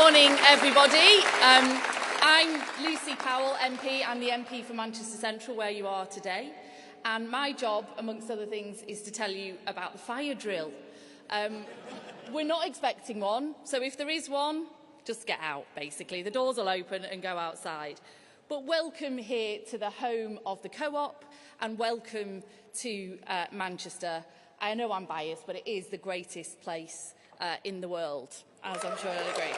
morning, everybody. I'm Lucy Powell, MP. I'm the MP for Manchester Central, where you are today. And my job, amongst other things, is to tell you about the fire drill. We're not expecting one, so if there is one, just get out, basically. The doors will open and go outside. But welcome here to the home of the Co-op, and welcome to Manchester. I know I'm biased, but it is the greatest place in the world, as I'm sure you'll agree.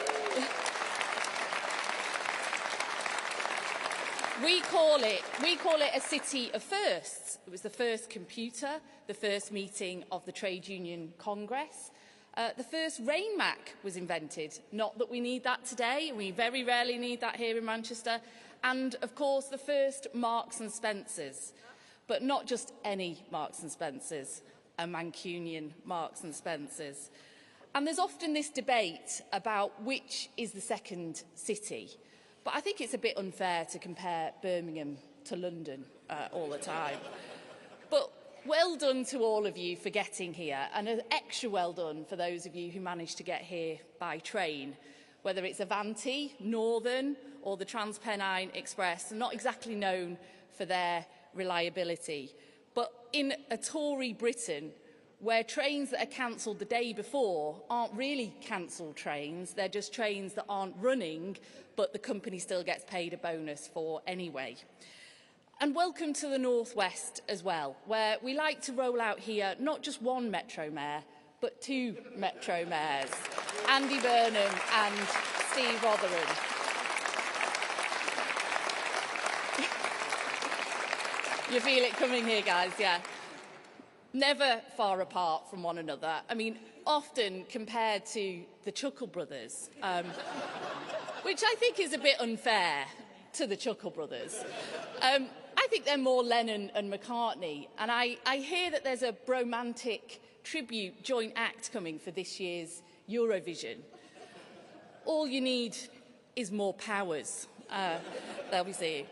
We call it a city of firsts. It was the first computer, the first meeting of the Trade Union Congress. The first rain Mac was invented. Not that we need that today. We very rarely need that here in Manchester. And, of course, the first Marks and Spencers. But not just any Marks and Spencers, a Mancunian Marks and Spencers. And there's often this debate about which is the second city. But I think it's a bit unfair to compare Birmingham to London all the time. But well done to all of you for getting here, and an extra well done for those of you who managed to get here by train, whether it's Avanti, Northern or the Transpennine Express. They're not exactly known for their reliability. But in a Tory Britain, where trains that are cancelled the day before aren't really cancelled trains, they're just trains that aren't running, but the company still gets paid a bonus for anyway. And welcome to the North West as well, where we like to roll out here not just one Metro Mayor, but two Metro Mayors, Andy Burnham and Steve Rotherham. You feel it coming here, guys, yeah? Never far apart from one another. I mean, often compared to the Chuckle Brothers, which I think is a bit unfair to the Chuckle Brothers. I think they're more Lennon and McCartney, and I hear that there's a bromantic tribute joint act coming for this year's Eurovision. All you need is more powers, they'll be saying.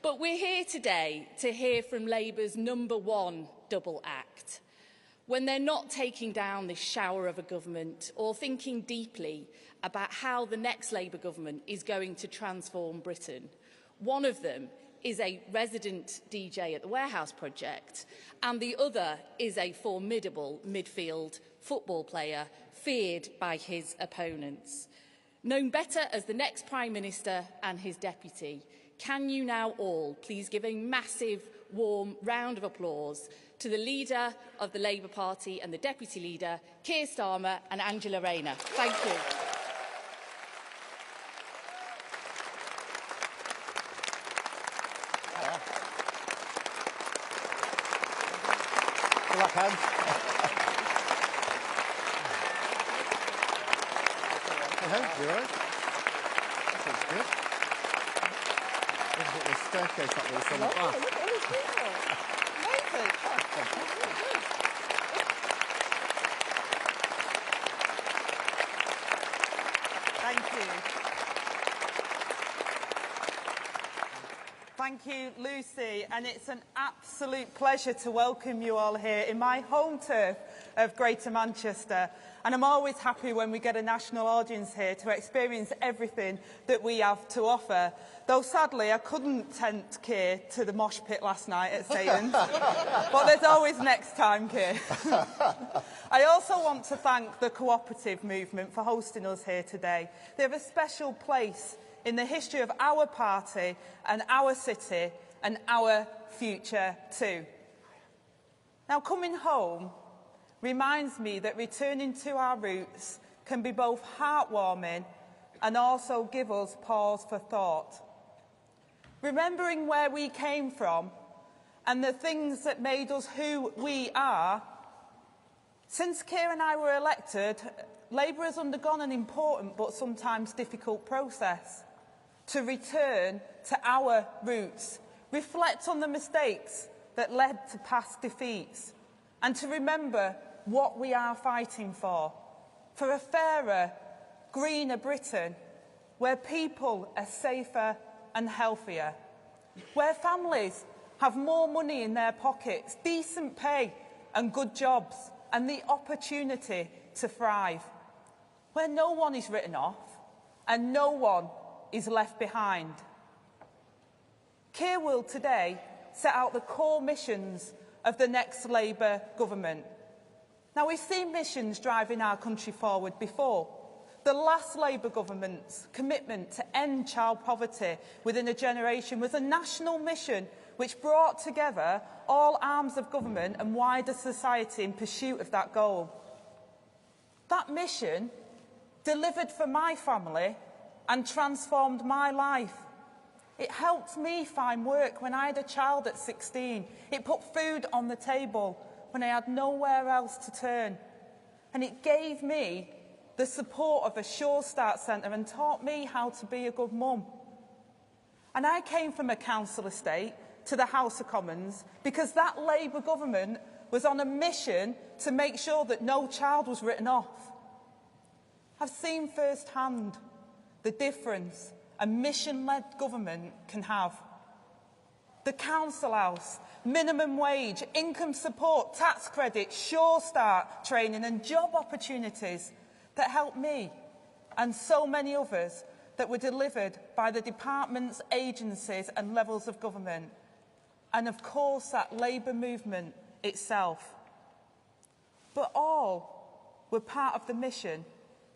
But we're here today to hear from Labour's #1 double act, when they're not taking down this shower of a government or thinking deeply about how the next Labour government is going to transform Britain. One of them is a resident DJ at the Warehouse Project, and the other is a formidable midfield football player feared by his opponents. Known better as the next Prime Minister and his deputy, can you now all please give a massive, warm round of applause to the leader of the Labour Party and the deputy leader, Keir Starmer and Angela Rayner. Thank you. Good luck, Anne. You all right? That's good. Look at the staircase up there, on the back. Look at all these people. Amazing. Thank you. Thank you, Lucy, and it's an absolute pleasure to welcome you all here in my home turf of Greater Manchester. And I'm always happy when we get a national audience here to experience everything that we have to offer. Though sadly, I couldn't tempt Keir to the mosh pit last night at Satan's. But there's always next time, Keir. I also want to thank the cooperative movement for hosting us here today. They have a special place in the history of our party and our city and our future too. Now, coming home reminds me that returning to our roots can be both heartwarming and also give us pause for thought. Remembering where we came from and the things that made us who we are. Since Keir and I were elected, Labour has undergone an important but sometimes difficult process to return to our roots, reflect on the mistakes that led to past defeats, and to remember what we are fighting for a fairer, greener Britain, where people are safer and healthier, where families have more money in their pockets, decent pay and good jobs, and the opportunity to thrive, where no one is written off and no one is left behind. Keir will today set out the core missions of the next Labour government. Now, we've seen missions driving our country forward before. The last Labour government's commitment to end child poverty within a generation was a national mission which brought together all arms of government and wider society in pursuit of that goal. That mission delivered for my family and transformed my life. It helped me find work when I had a child at 16. It put food on the table when I had nowhere else to turn. And it gave me the support of a Sure Start Centre and taught me how to be a good mum. And I came from a council estate to the House of Commons because that Labour government was on a mission to make sure that no child was written off. I've seen firsthand the difference a mission-led government can have. The Council House, minimum wage, income support, tax credit, Sure Start training and job opportunities that helped me and so many others that were delivered by the departments, agencies and levels of government. And of course that Labour movement itself. But all were part of the mission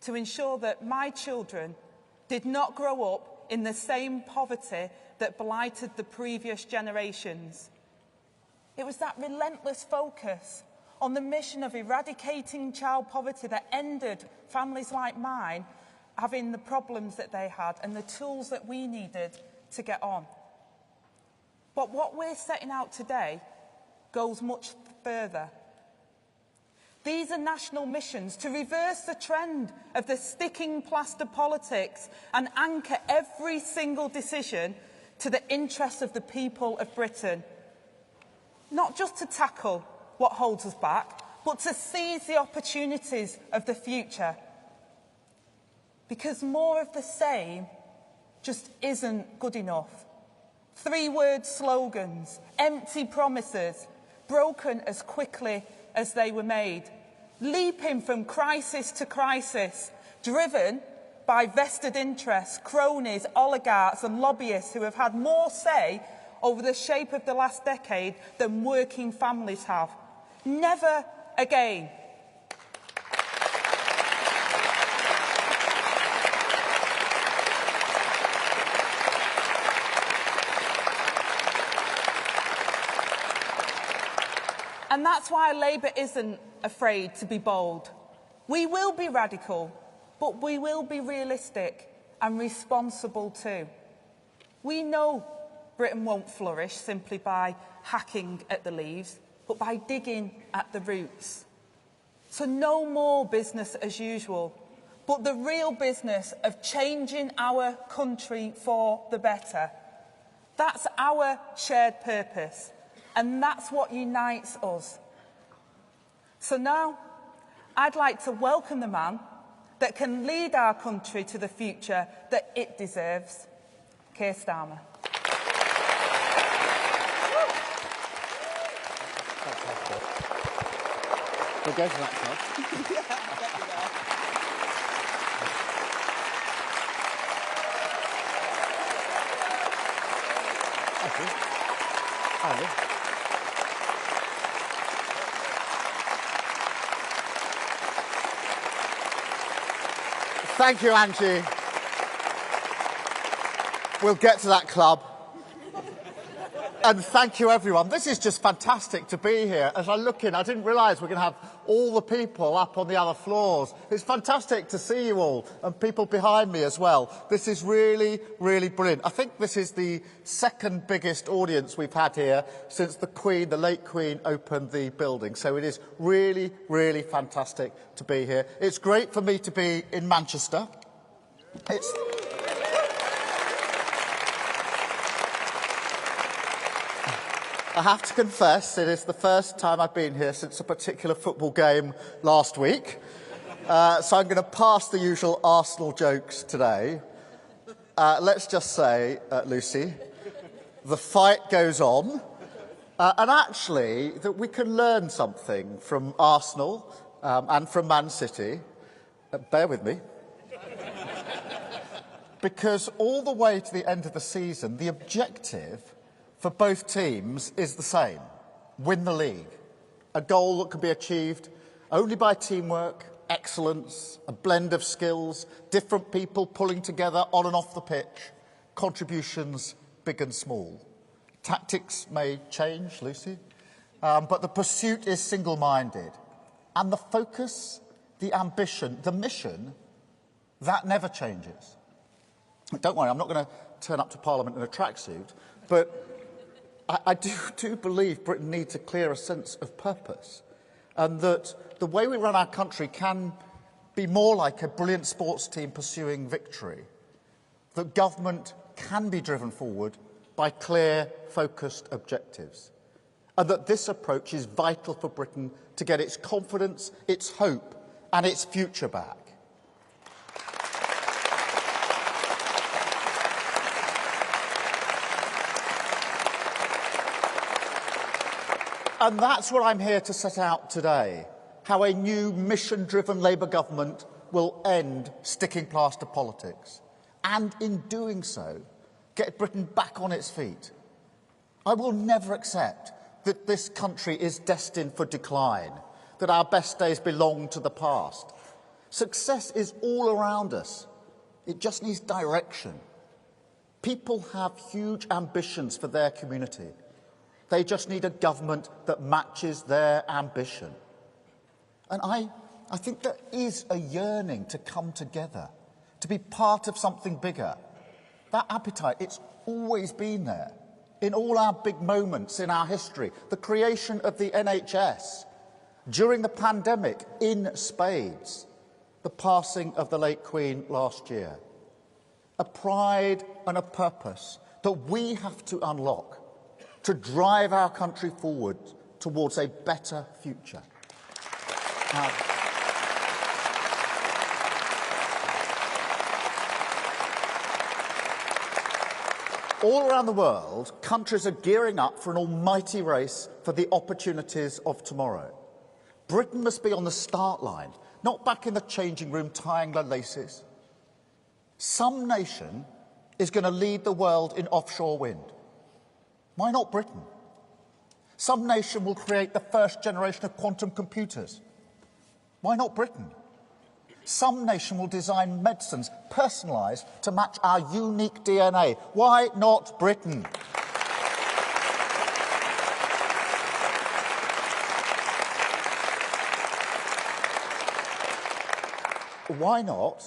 to ensure that my children did not grow up in the same poverty that blighted the previous generations. It was that relentless focus on the mission of eradicating child poverty that ended families like mine having the problems that they had and the tools that we needed to get on. But what we're setting out today goes much further. These are national missions to reverse the trend of the sticking plaster politics and anchor every single decision to the interests of the people of Britain. Not just to tackle what holds us back, but to seize the opportunities of the future. Because more of the same just isn't good enough. Three-word slogans, empty promises, broken as quickly as they were made, leaping from crisis to crisis, driven by vested interests, cronies, oligarchs and lobbyists who have had more say over the shape of the last decade than working families have. Never again. And that's why Labour isn't afraid to be bold. We will be radical, but we will be realistic and responsible too. We know Britain won't flourish simply by hacking at the leaves, but by digging at the roots. So no more business as usual, but the real business of changing our country for the better. That's our shared purpose. And that's what unites us. So now, I'd like to welcome the man that can lead our country to the future that it deserves, Keir Starmer. We'll go to that club. Yeah, I'll get you there. Thank you, Angie. We'll get to that club. And thank you, everyone. This is just fantastic to be here. As I look in, I didn't realise we're going to have all the people up on the other floors. It's fantastic to see you all, and people behind me as well. This is really, really brilliant. I think this is the second biggest audience we've had here since the Queen, the late Queen, opened the building. So it is really, really fantastic to be here. It's great for me to be in Manchester. I have to confess, it is the first time I've been here since a particular football game last week. So I'm going to pass the usual Arsenal jokes today. Let's just say, Lucy, the fight goes on. And actually, that we can learn something from Arsenal and from Man City. Bear with me. because all the way to the end of the season, the objective for both teams is the same: win the league. A goal that can be achieved only by teamwork, excellence, a blend of skills, different people pulling together on and off the pitch, contributions big and small. Tactics may change, Lucy, but the pursuit is single-minded. And the focus, the ambition, the mission, that never changes. Don't worry, I'm not going to turn up to Parliament in a tracksuit, but I do believe Britain needs a clearer sense of purpose, and that the way we run our country can be more like a brilliant sports team pursuing victory, that government can be driven forward by clear, focused objectives, and that this approach is vital for Britain to get its confidence, its hope and its future back. And that's what I'm here to set out today, how a new mission-driven Labour government will end sticking plaster politics, and in doing so, get Britain back on its feet. I will never accept that this country is destined for decline, that our best days belong to the past. Success is all around us. It just needs direction. People have huge ambitions for their community. They just need a government that matches their ambition. And I think there is a yearning to come together, to be part of something bigger. That appetite, it's always been there. In all our big moments in our history, the creation of the NHS, during the pandemic, in spades, the passing of the late Queen last year. A pride and a purpose that we have to unlock to drive our country forward towards a better future. Now, all around the world, countries are gearing up for an almighty race for the opportunities of tomorrow. Britain must be on the start line, not back in the changing room tying their laces. Some nation is going to lead the world in offshore wind. Why not Britain? Some nation will create the first generation of quantum computers. Why not Britain? Some nation will design medicines personalised to match our unique DNA. Why not Britain? Why not?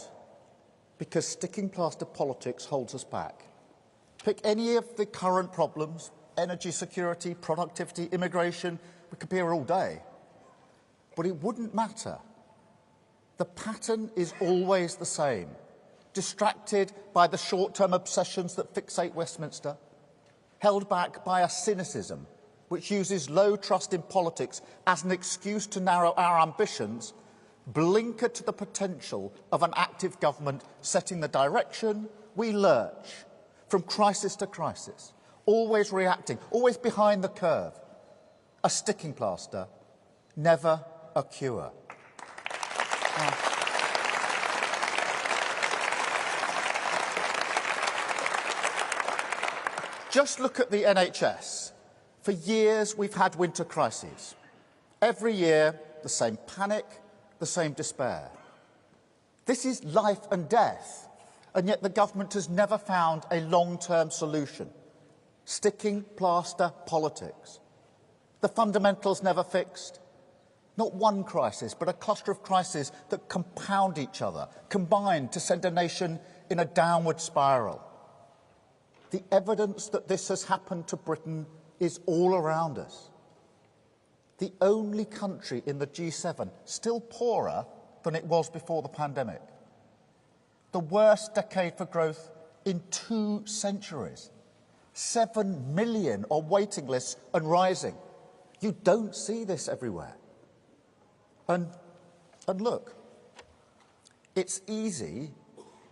Because sticking plaster politics holds us back. Pick any of the current problems: energy security, productivity, immigration. We could be here all day. But it wouldn't matter. The pattern is always the same. Distracted by the short-term obsessions that fixate Westminster, held back by a cynicism which uses low trust in politics as an excuse to narrow our ambitions, blinkered to the potential of an active government setting the direction, we lurch from crisis to crisis, always reacting, always behind the curve. A sticking plaster, never a cure. Just look at the NHS. For years, we've had winter crises. Every year, the same panic, the same despair. This is life and death, and yet the government has never found a long-term solution. Sticking plaster politics. The fundamentals never fixed. Not one crisis, but a cluster of crises that compound each other, combined to send a nation in a downward spiral. The evidence that this has happened to Britain is all around us. The only country in the G7 still poorer than it was before the pandemic. The worst decade for growth in 2 centuries. 7 million on waiting lists and rising. You don't see this everywhere. And look, it's easy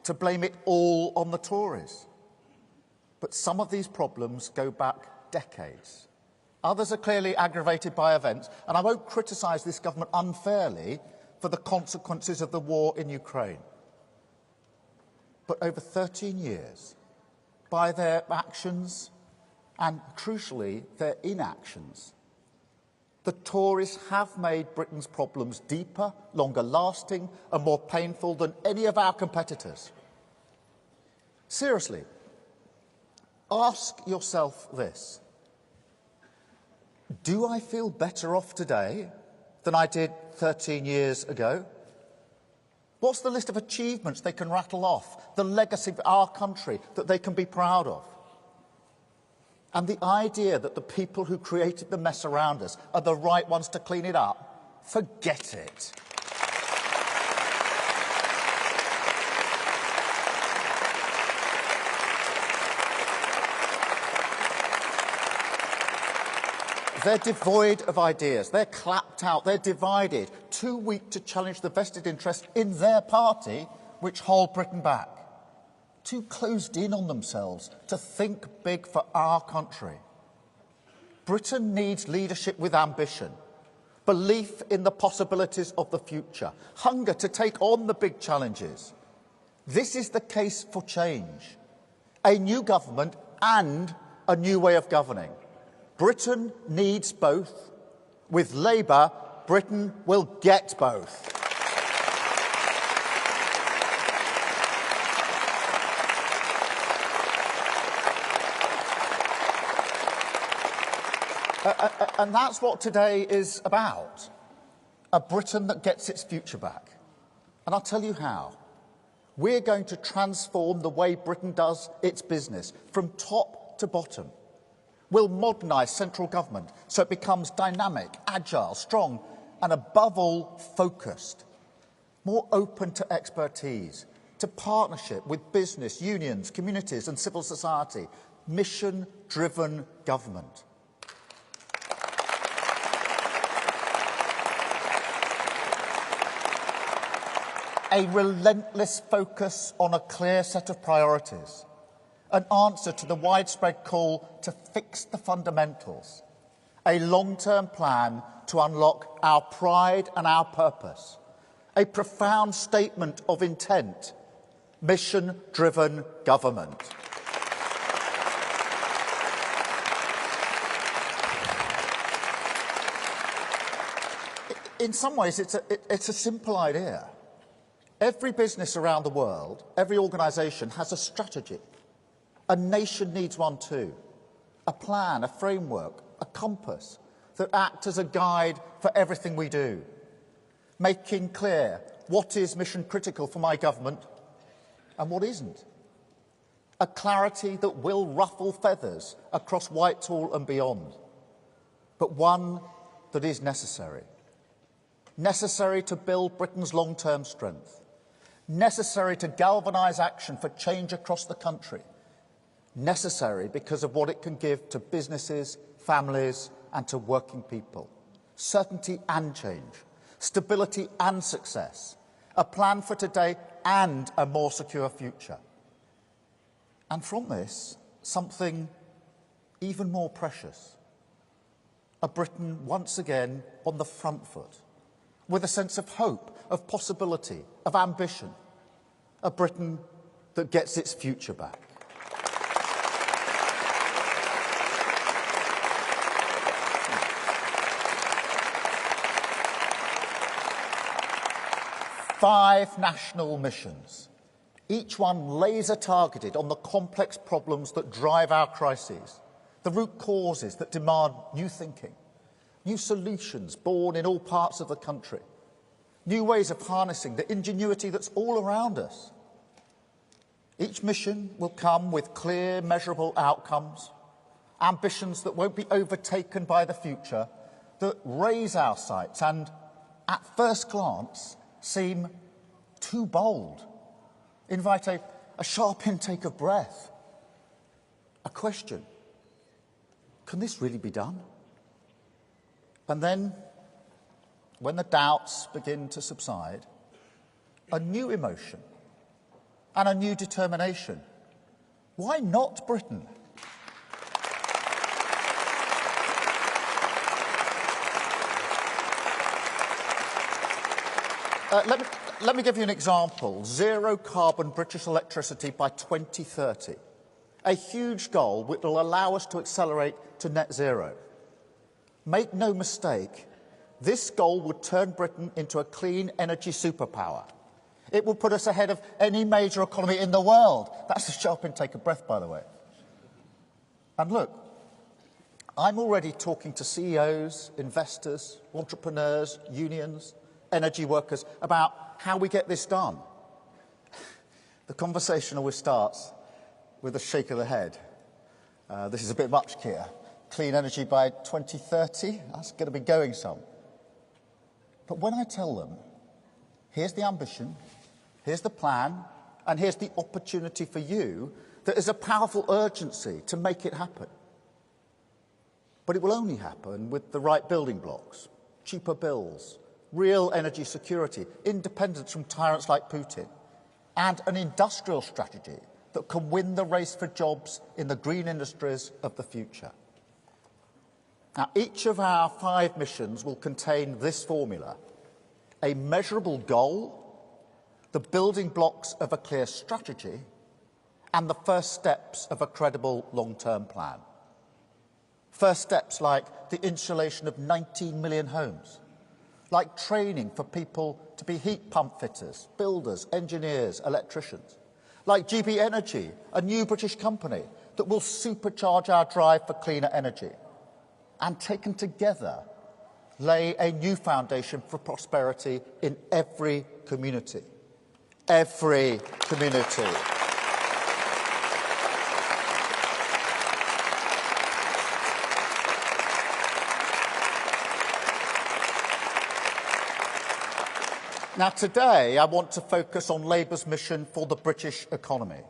to blame it all on the Tories. But some of these problems go back decades. Others are clearly aggravated by events, and I won't criticise this government unfairly for the consequences of the war in Ukraine. but over 13 years, by their actions and, crucially, their inactions, the Tories have made Britain's problems deeper, longer lasting and more painful than any of our competitors. Seriously, ask yourself this. Do I feel better off today than I did 13 years ago? What's the list of achievements they can rattle off, the legacy of our country that they can be proud of? And the idea that the people who created the mess around us are the right ones to clean it up? Forget it. They're devoid of ideas, they're clapped out, they're divided, too weak to challenge the vested interests in their party which hold Britain back, too closed in on themselves to think big for our country. Britain needs leadership with ambition, belief in the possibilities of the future, hunger to take on the big challenges. This is the case for change, a new government and a new way of governing. Britain needs both. With Labour, Britain will get both. And that's what today is about. A Britain that gets its future back. And I'll tell you how. We're going to transform the way Britain does its business from top to bottom. We'll modernise central government so it becomes dynamic, agile, strong and, above all, focused. More open to expertise, to partnership with business, unions, communities and civil society. Mission-driven government. A relentless focus on a clear set of priorities. An answer to the widespread call to fix the fundamentals. A long-term plan to unlock our pride and our purpose. A profound statement of intent. Mission-driven government. In some ways, it's a simple idea. Every business around the world, every organisation has a strategy. A nation needs one too. A plan, a framework, a compass that act as a guide for everything we do. Making clear what is mission critical for my government and what isn't. A clarity that will ruffle feathers across Whitehall and beyond. But one that is necessary. Necessary to build Britain's long-term strength. Necessary to galvanise action for change across the country. Necessary because of what it can give to businesses, families and to working people. Certainty and change. Stability and success. A plan for today and a more secure future. And from this, something even more precious. A Britain once again on the front foot, with a sense of hope, of possibility, of ambition. A Britain that gets its future back. Five national missions, each one laser-targeted on the complex problems that drive our crises, the root causes that demand new thinking, new solutions born in all parts of the country, new ways of harnessing the ingenuity that's all around us. Each mission will come with clear, measurable outcomes, ambitions that won't be overtaken by the future, that raise our sights and, at first glance, seem too bold, invite a sharp intake of breath, a question. Can this really be done? And then, when the doubts begin to subside, a new emotion and a new determination. Why not Britain? let me give you an example. Zero carbon British electricity by 2030. A huge goal which will allow us to accelerate to net zero. Make no mistake, this goal would turn Britain into a clean energy superpower. It will put us ahead of any major economy in the world. That's a sharp intake of breath, by the way. And look, I'm already talking to CEOs, investors, entrepreneurs, unions, energy workers about how we get this done. The conversation always starts with a shake of the head. This is a bit much, Keir. Clean energy by 2030, that's going to be going some. But when I tell them, here's the ambition, here's the plan, and here's the opportunity for you, there is a powerful urgency to make it happen. But it will only happen with the right building blocks, cheaper bills, real energy security, independence from tyrants like Putin, and an industrial strategy that can win the race for jobs in the green industries of the future. Now, each of our 5 missions will contain this formula: a measurable goal, the building blocks of a clear strategy, and the first steps of a credible long-term plan. First steps like the insulation of 19 million homes, like training for people to be heat pump fitters, builders, engineers, electricians, like GB Energy, a new British company that will supercharge our drive for cleaner energy, and taken together lay a new foundation for prosperity in every community. Every community. Now, today, I want to focus on Labour's mission for the British economy,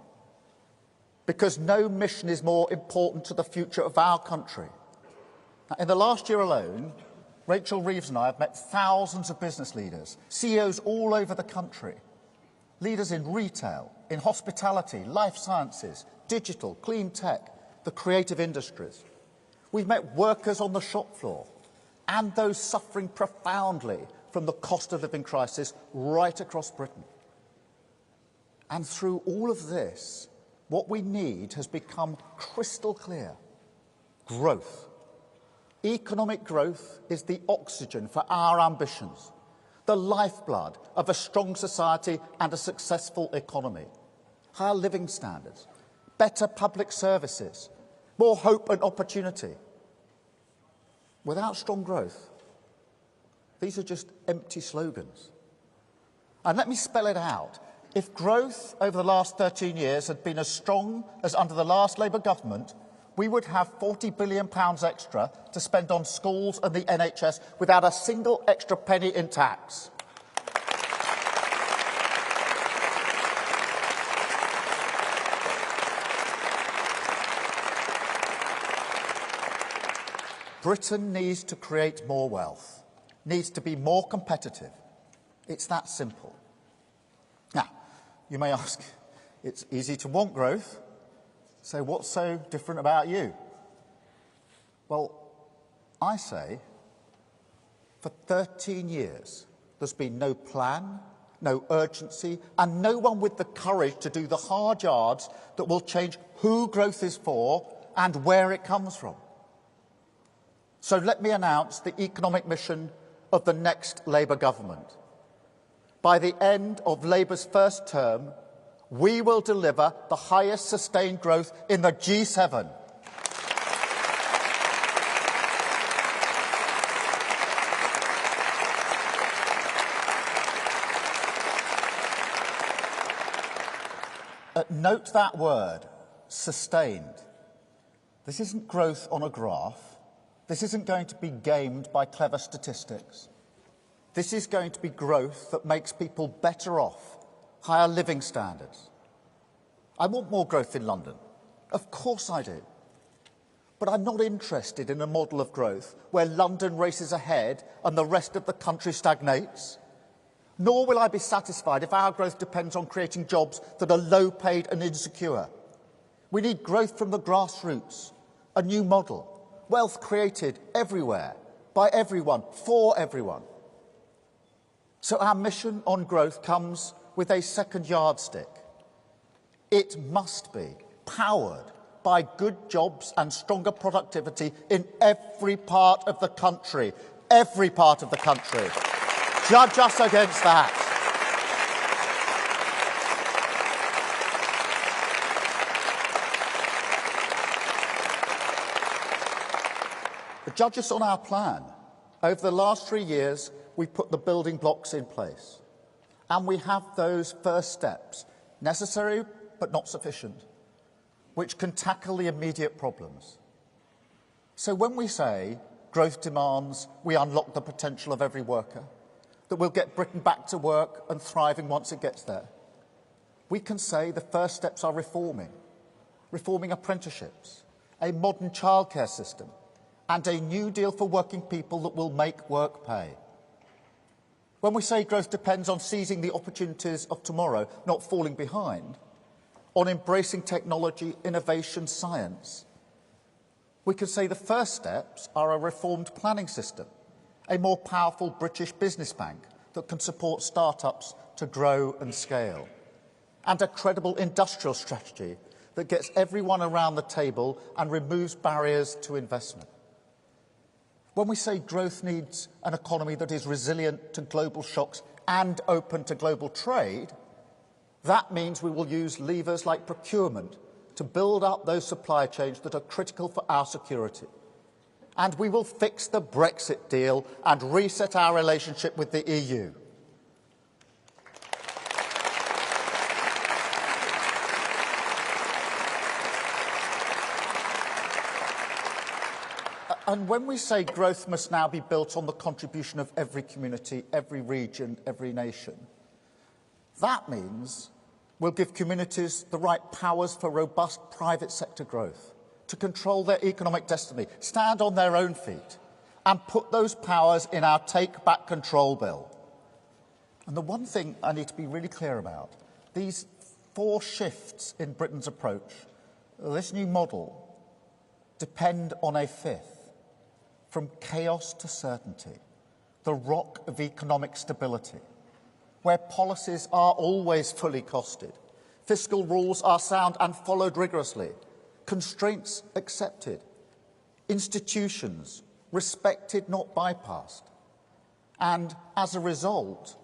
because no mission is more important to the future of our country. Now, in the last year alone, Rachel Reeves and I have met thousands of business leaders, CEOs all over the country, leaders in retail, in hospitality, life sciences, digital, clean tech, the creative industries. We've met workers on the shop floor and those suffering profoundly from the cost of living crisis right across Britain. And through all of this, what we need has become crystal clear: growth. Economic growth is the oxygen for our ambitions, the lifeblood of a strong society and a successful economy. Higher living standards, better public services, more hope and opportunity. Without strong growth, these are just empty slogans. And let me spell it out. If growth over the last 13 years had been as strong as under the last Labour government, we would have £40 billion extra to spend on schools and the NHS without a single extra penny in tax. Britain needs to create more wealth, needs to be more competitive. It's that simple. Now, you may ask, it's easy to want growth, so what's so different about you? Well, I say, for 13 years, there's been no plan, no urgency, and no one with the courage to do the hard yards that will change who growth is for and where it comes from. So let me announce the economic mission of the next Labour government. By the end of Labour's first term, we will deliver the highest sustained growth in the G7. Note that word, sustained. This isn't growth on a graph. This isn't going to be gamed by clever statistics. This is going to be growth that makes people better off, higher living standards. I want more growth in London. Of course I do. But I'm not interested in a model of growth where London races ahead and the rest of the country stagnates. Nor will I be satisfied if our growth depends on creating jobs that are low-paid and insecure. We need growth from the grassroots, a new model. Wealth created everywhere, by everyone, for everyone. So our mission on growth comes with a second yardstick. It must be powered by good jobs and stronger productivity in every part of the country. Every part of the country. Judge us against that. But judge us on our plan. Over the last 3 years, we've put the building blocks in place. And we have those first steps, necessary but not sufficient, which can tackle the immediate problems. So when we say growth demands we unlock the potential of every worker, that we'll get Britain back to work and thriving once it gets there, we can say the first steps are reforming apprenticeships, a modern childcare system, and a new deal for working people that will make work pay. When we say growth depends on seizing the opportunities of tomorrow, not falling behind, on embracing technology, innovation, science, we can say the first steps are a reformed planning system, a more powerful British business bank that can support startups to grow and scale, and a credible industrial strategy that gets everyone around the table and removes barriers to investment. When we say growth needs an economy that is resilient to global shocks and open to global trade, that means we will use levers like procurement to build up those supply chains that are critical for our security. And we will fix the Brexit deal and reset our relationship with the EU. And when we say growth must now be built on the contribution of every community, every region, every nation, that means we'll give communities the right powers for robust private sector growth, to control their economic destiny, stand on their own feet, and put those powers in our Take Back Control Bill. And the one thing I need to be really clear about, these 4 shifts in Britain's approach, this new model, depend on a 5th, from chaos to certainty, the rock of economic stability, where policies are always fully costed, fiscal rules are sound and followed rigorously, constraints accepted, institutions respected, not bypassed. And as a result,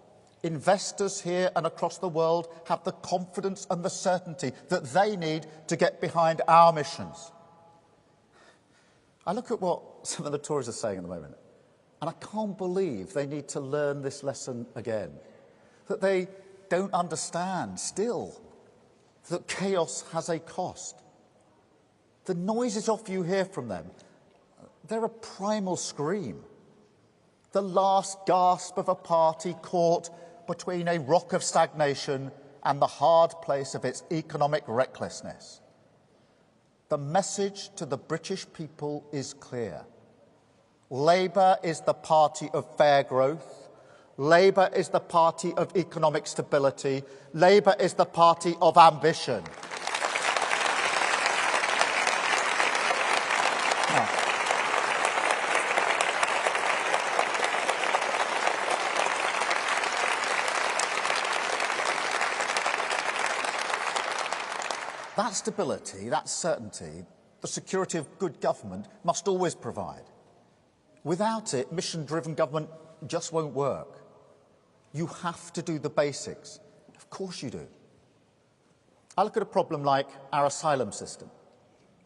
investors here and across the world have the confidence and the certainty that they need to get behind our missions. I look at what some of the Tories are saying at the moment, and I can't believe they need to learn this lesson again. That they don't understand still that chaos has a cost. The noises off you hear from them, they're a primal scream. The last gasp of a party caught between a rock of stagnation and the hard place of its economic recklessness. The message to the British people is clear. Labour is the party of fair growth. Labour is the party of economic stability. Labour is the party of ambition. That stability, that certainty, the security of good government must always provide. Without it, mission-driven government just won't work. You have to do the basics. Of course you do. I look at a problem like our asylum system,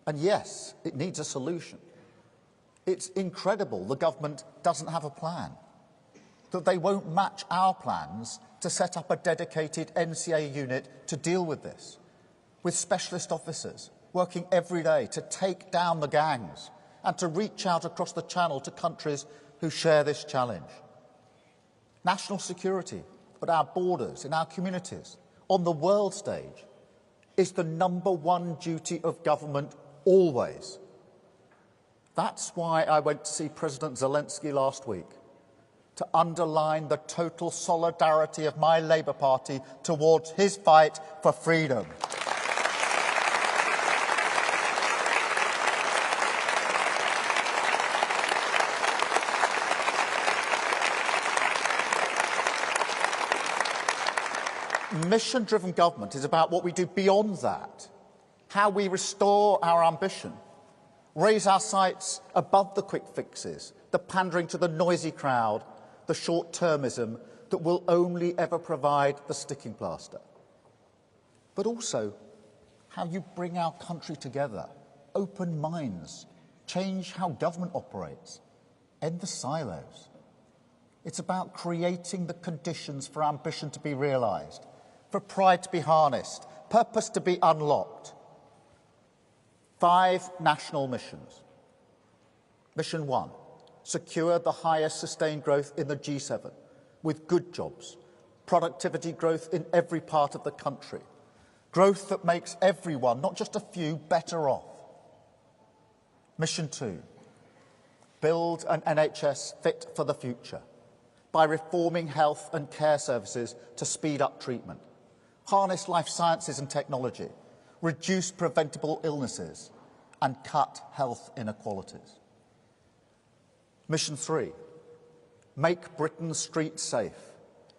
and yes, it needs a solution. It's incredible the government doesn't have a plan, that they won't match our plans to set up a dedicated NCA unit to deal with this, with specialist officers working every day to take down the gangs and to reach out across the Channel to countries who share this challenge. National security at our borders, in our communities, on the world stage, is the #1 duty of government always. That's why I went to see President Zelensky last week, to underline the total solidarity of my Labour Party towards his fight for freedom. Mission-driven government is about what we do beyond that, how we restore our ambition, raise our sights above the quick fixes, the pandering to the noisy crowd, the short-termism that will only ever provide the sticking plaster. But also how you bring our country together, open minds, change how government operates, end the silos. It's about creating the conditions for ambition to be realised, for pride to be harnessed, purpose to be unlocked. 5 national missions. Mission 1, secure the highest sustained growth in the G7 with good jobs, productivity growth in every part of the country, growth that makes everyone, not just a few, better off. Mission 2, build an NHS fit for the future by reforming health and care services to speed up treatment, harness life sciences and technology, reduce preventable illnesses and cut health inequalities. Mission 3, make Britain's streets safe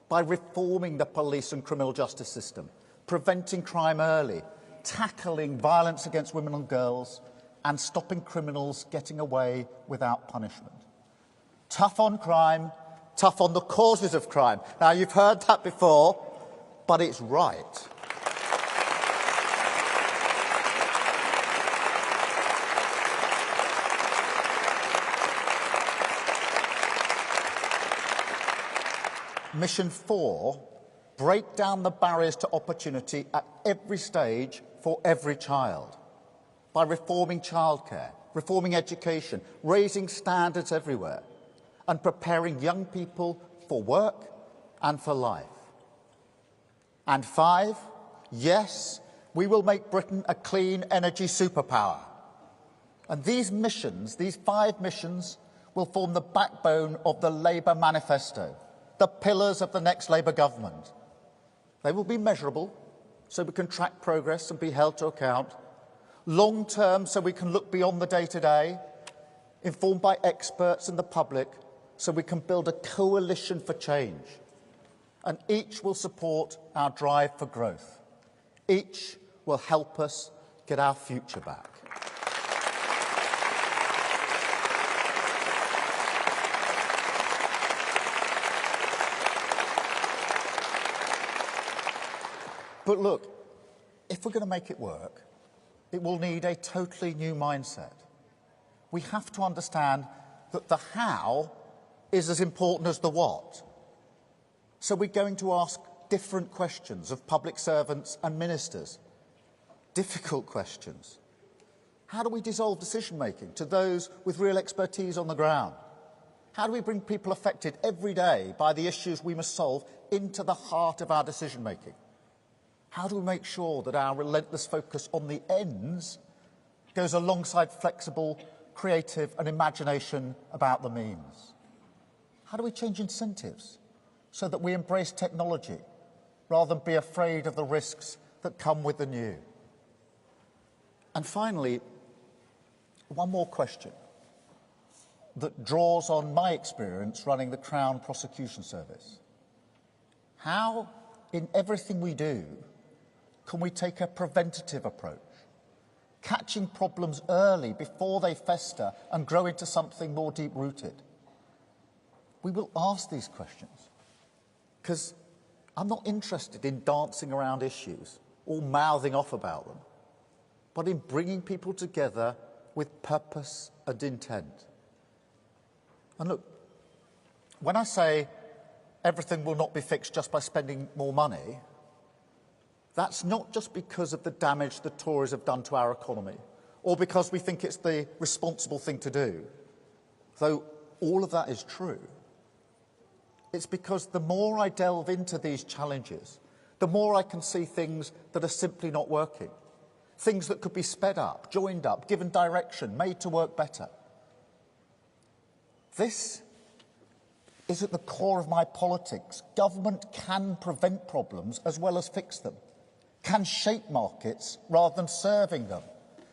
by reforming the police and criminal justice system, preventing crime early, tackling violence against women and girls, and stopping criminals getting away without punishment. Tough on crime, tough on the causes of crime. Now, you've heard that before, but it's right. Mission 4, break down the barriers to opportunity at every stage for every child by reforming childcare, reforming education, raising standards everywhere, and preparing young people for work and for life. And 5, yes, we will make Britain a clean energy superpower. And these missions, these 5 missions, will form the backbone of the Labour manifesto, the pillars of the next Labour government. They will be measurable, so we can track progress and be held to account. Long-term, so we can look beyond the day-to-day, informed by experts and the public, so we can build a coalition for change. And each will support our drive for growth. Each will help us get our future back. But look, if we're going to make it work, it will need a totally new mindset. We have to understand that the how is as important as the what. So we're going to ask different questions of public servants and ministers. Difficult questions. How do we dissolve decision-making to those with real expertise on the ground? How do we bring people affected every day by the issues we must solve into the heart of our decision-making? How do we make sure that our relentless focus on the ends goes alongside flexible, creative and imagination about the means? How do we change incentives so that we embrace technology rather than be afraid of the risks that come with the new? And finally, one more question that draws on my experience running the Crown Prosecution Service. How, in everything we do, can we take a preventative approach, catching problems early before they fester and grow into something more deep-rooted? We will ask these questions because I'm not interested in dancing around issues or mouthing off about them, but in bringing people together with purpose and intent. And look, when I say everything will not be fixed just by spending more money, that's not just because of the damage the Tories have done to our economy, or because we think it's the responsible thing to do, though all of that is true. It's because the more I delve into these challenges, the more I can see things that are simply not working, things that could be sped up, joined up, given direction, made to work better. This is at the core of my politics. Government can prevent problems as well as fix them, can shape markets rather than serving them,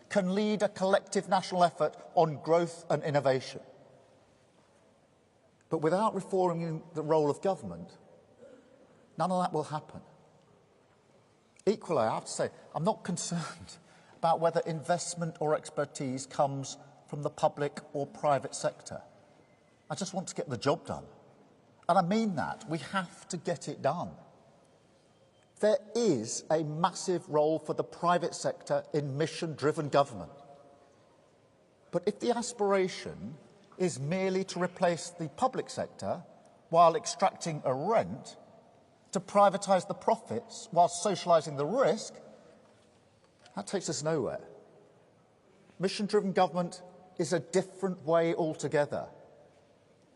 can lead a collective national effort on growth and innovation. But without reforming the role of government, none of that will happen. Equally, I have to say, I'm not concerned about whether investment or expertise comes from the public or private sector. I just want to get the job done. And I mean that. We have to get it done. There is a massive role for the private sector in mission-driven government. But if the aspiration is merely to replace the public sector while extracting a rent, to privatise the profits while socialising the risk, that takes us nowhere. Mission-driven government is a different way altogether.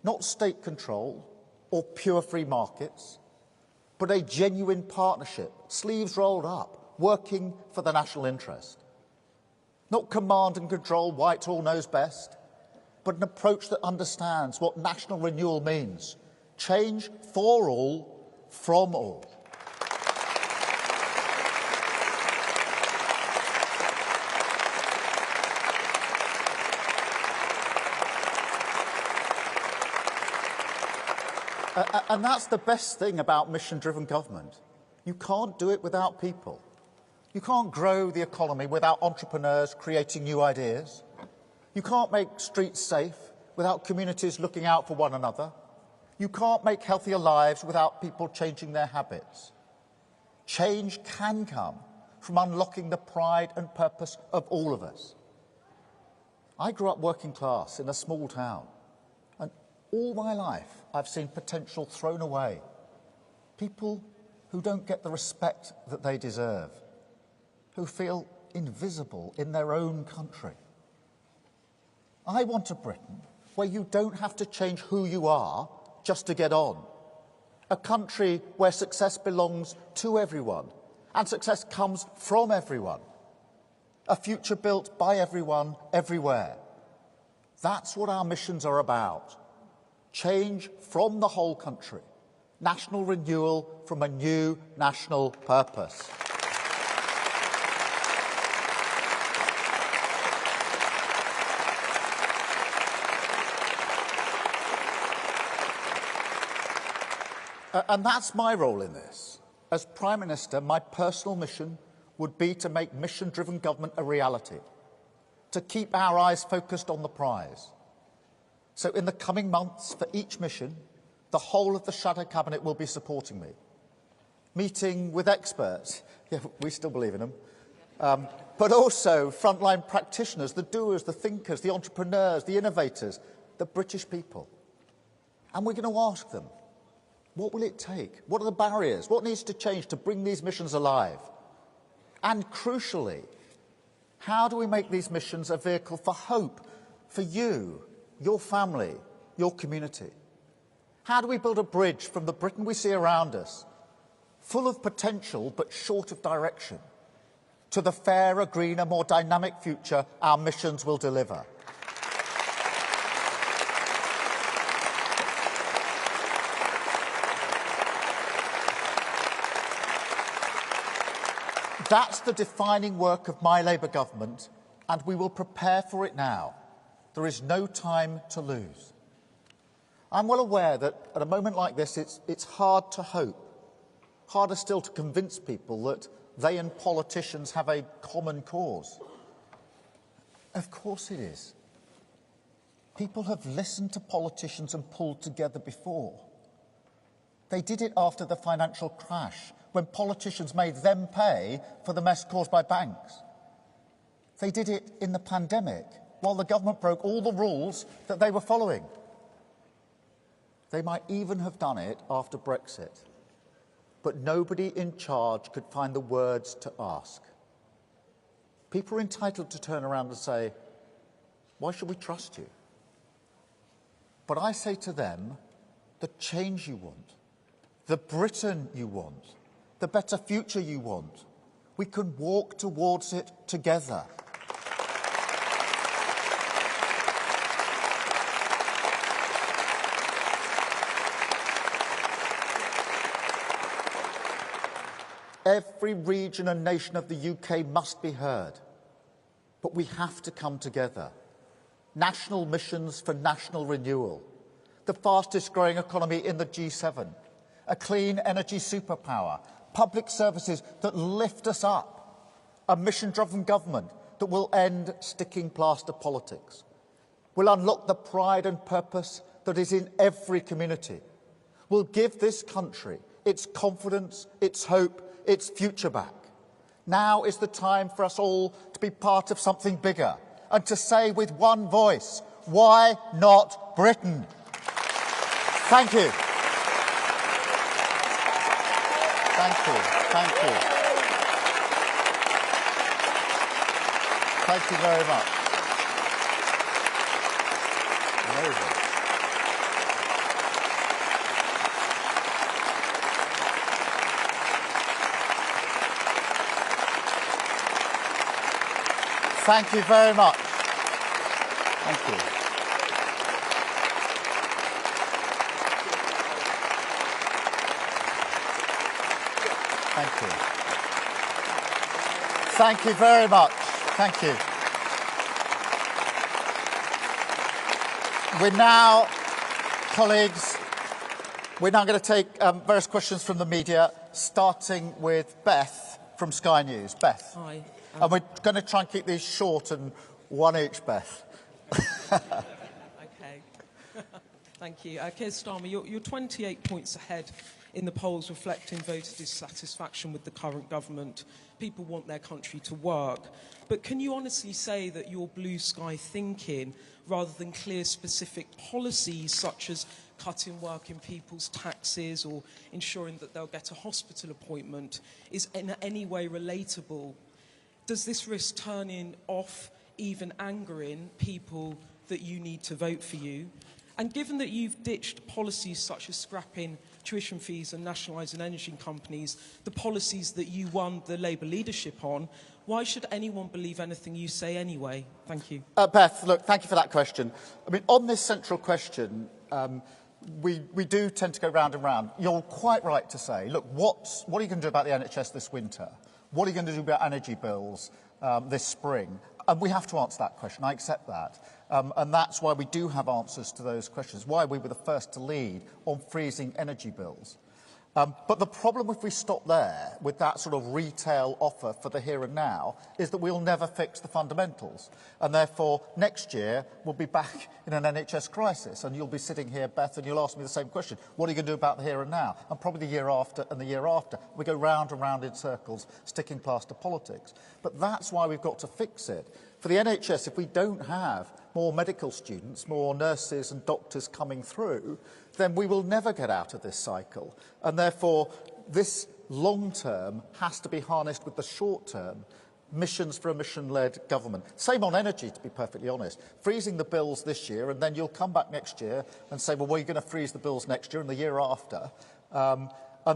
Not state control or pure free markets, but a genuine partnership, sleeves rolled up, working for the national interest. Not command and control, Whitehall knows best, but an approach that understands what national renewal means. Change for all, from all. And that's the best thing about mission-driven government. You can't do it without people. You can't grow the economy without entrepreneurs creating new ideas. You can't make streets safe without communities looking out for one another. You can't make healthier lives without people changing their habits. Change can come from unlocking the pride and purpose of all of us. I grew up working class in a small town, and all my life I've seen potential thrown away. People who don't get the respect that they deserve, who feel invisible in their own country. I want a Britain where you don't have to change who you are just to get on. A country where success belongs to everyone and success comes from everyone. A future built by everyone, everywhere. That's what our missions are about. Change from the whole country. National renewal from a new national purpose. And that's my role in this. As Prime Minister, my personal mission would be to make mission-driven government a reality, to keep our eyes focused on the prize. So in the coming months, for each mission, the whole of the Shadow Cabinet will be supporting me, meeting with experts, yeah, we still believe in them, but also frontline practitioners, the doers, the thinkers, the entrepreneurs, the innovators, the British people. And we're going to ask them, what will it take? What are the barriers? What needs to change to bring these missions alive? And crucially, how do we make these missions a vehicle for hope for you, your family, your community? How do we build a bridge from the Britain we see around us, full of potential but short of direction, to the fairer, greener, more dynamic future our missions will deliver? That's the defining work of my Labour government, and we will prepare for it now. There is no time to lose. I'm well aware that at a moment like this, it's hard to hope, harder still to convince people that they and politicians have a common cause. Of course it is. People have listened to politicians and pulled together before. They did it after the financial crash, when politicians made them pay for the mess caused by banks. They did it in the pandemic, while the government broke all the rules that they were following. They might even have done it after Brexit. But nobody in charge could find the words to ask. People are entitled to turn around and say, why should we trust you? But I say to them, the change you want, the Britain you want, the better future you want, we can walk towards it together. Every region and nation of the UK must be heard, but we have to come together. National missions for national renewal, the fastest growing economy in the G7, a clean energy superpower, public services that lift us up, a mission-driven government that will end sticking plaster politics, will unlock the pride and purpose that is in every community, will give this country its confidence, its hope, its future back. Now is the time for us all to be part of something bigger and to say with one voice, why not Britain? Thank you. Thank you. Thank you. Thank you very much. Amazing. Thank you very much. Thank you. Thank you. Thank you very much. Thank you. We're now, colleagues, we're now going to take various questions from the media, starting with Beth from Sky News. Beth. Hi. And we're going to try and keep these short and one each, Beth. Okay. Thank you. Keir Starmer, you're 28 points ahead in the polls reflecting voter dissatisfaction with the current government. People want their country to work. But can you honestly say that your blue sky thinking, rather than clear specific policies such as cutting working people's taxes or ensuring that they'll get a hospital appointment, is in any way relatable? Does this risk turning off, even angering people that you need to vote for you? And given that you've ditched policies such as scrapping tuition fees and nationalising energy companies, the policies that you won the Labour leadership on, why should anyone believe anything you say anyway? Thank you. Beth, look, thank you for that question. I mean, on this central question, we do tend to go round and round. You're quite right to say, look, what are you going to do about the NHS this winter? What are you going to do about energy bills this spring? And we have to answer that question. I accept that. And that's why we do have answers to those questions, why we were the first to lead on freezing energy bills. But the problem if we stop there with that sort of retail offer for the here and now is that we'll never fix the fundamentals. And therefore, next year, we'll be back in an NHS crisis. And you'll be sitting here, Beth, and you'll ask me the same question. What are you going to do about the here and now? And probably the year after and the year after. We go round and round in circles, sticking plaster politics. But that's why we've got to fix it. For the NHS, if we don't have more medical students, more nurses and doctors coming through, then we will never get out of this cycle. And therefore, this long term has to be harnessed with the short term missions for a mission-led government. Same on energy, to be perfectly honest. Freezing the bills this year, and then you'll come back next year and say, well, we're going to freeze the bills next year and the year after. And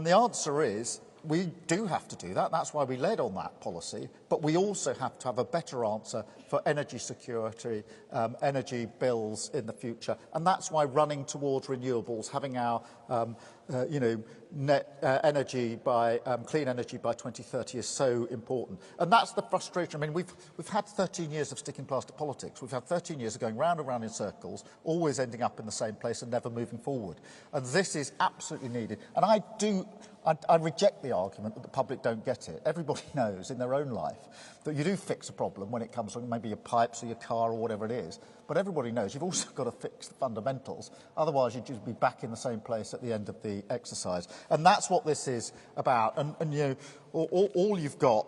the answer is, we do have to do that. That's why we led on that policy. But we also have to have a better answer for energy security, energy bills in the future. And that's why running towards renewables, having our net energy by clean energy by 2030 is so important. And that's the frustration. I mean, we've had 13 years of sticking plaster politics. We've had 13 years of going round and round in circles, always ending up in the same place and never moving forward. And this is absolutely needed. And I reject the argument that the public don't get it. Everybody knows in their own life that you do fix a problem when it comes to maybe your pipes or your car or whatever it is. But everybody knows you've also got to fix the fundamentals. Otherwise, you'd just be back in the same place at the end of the exercise. And that's what this is about. And you know, all you've got,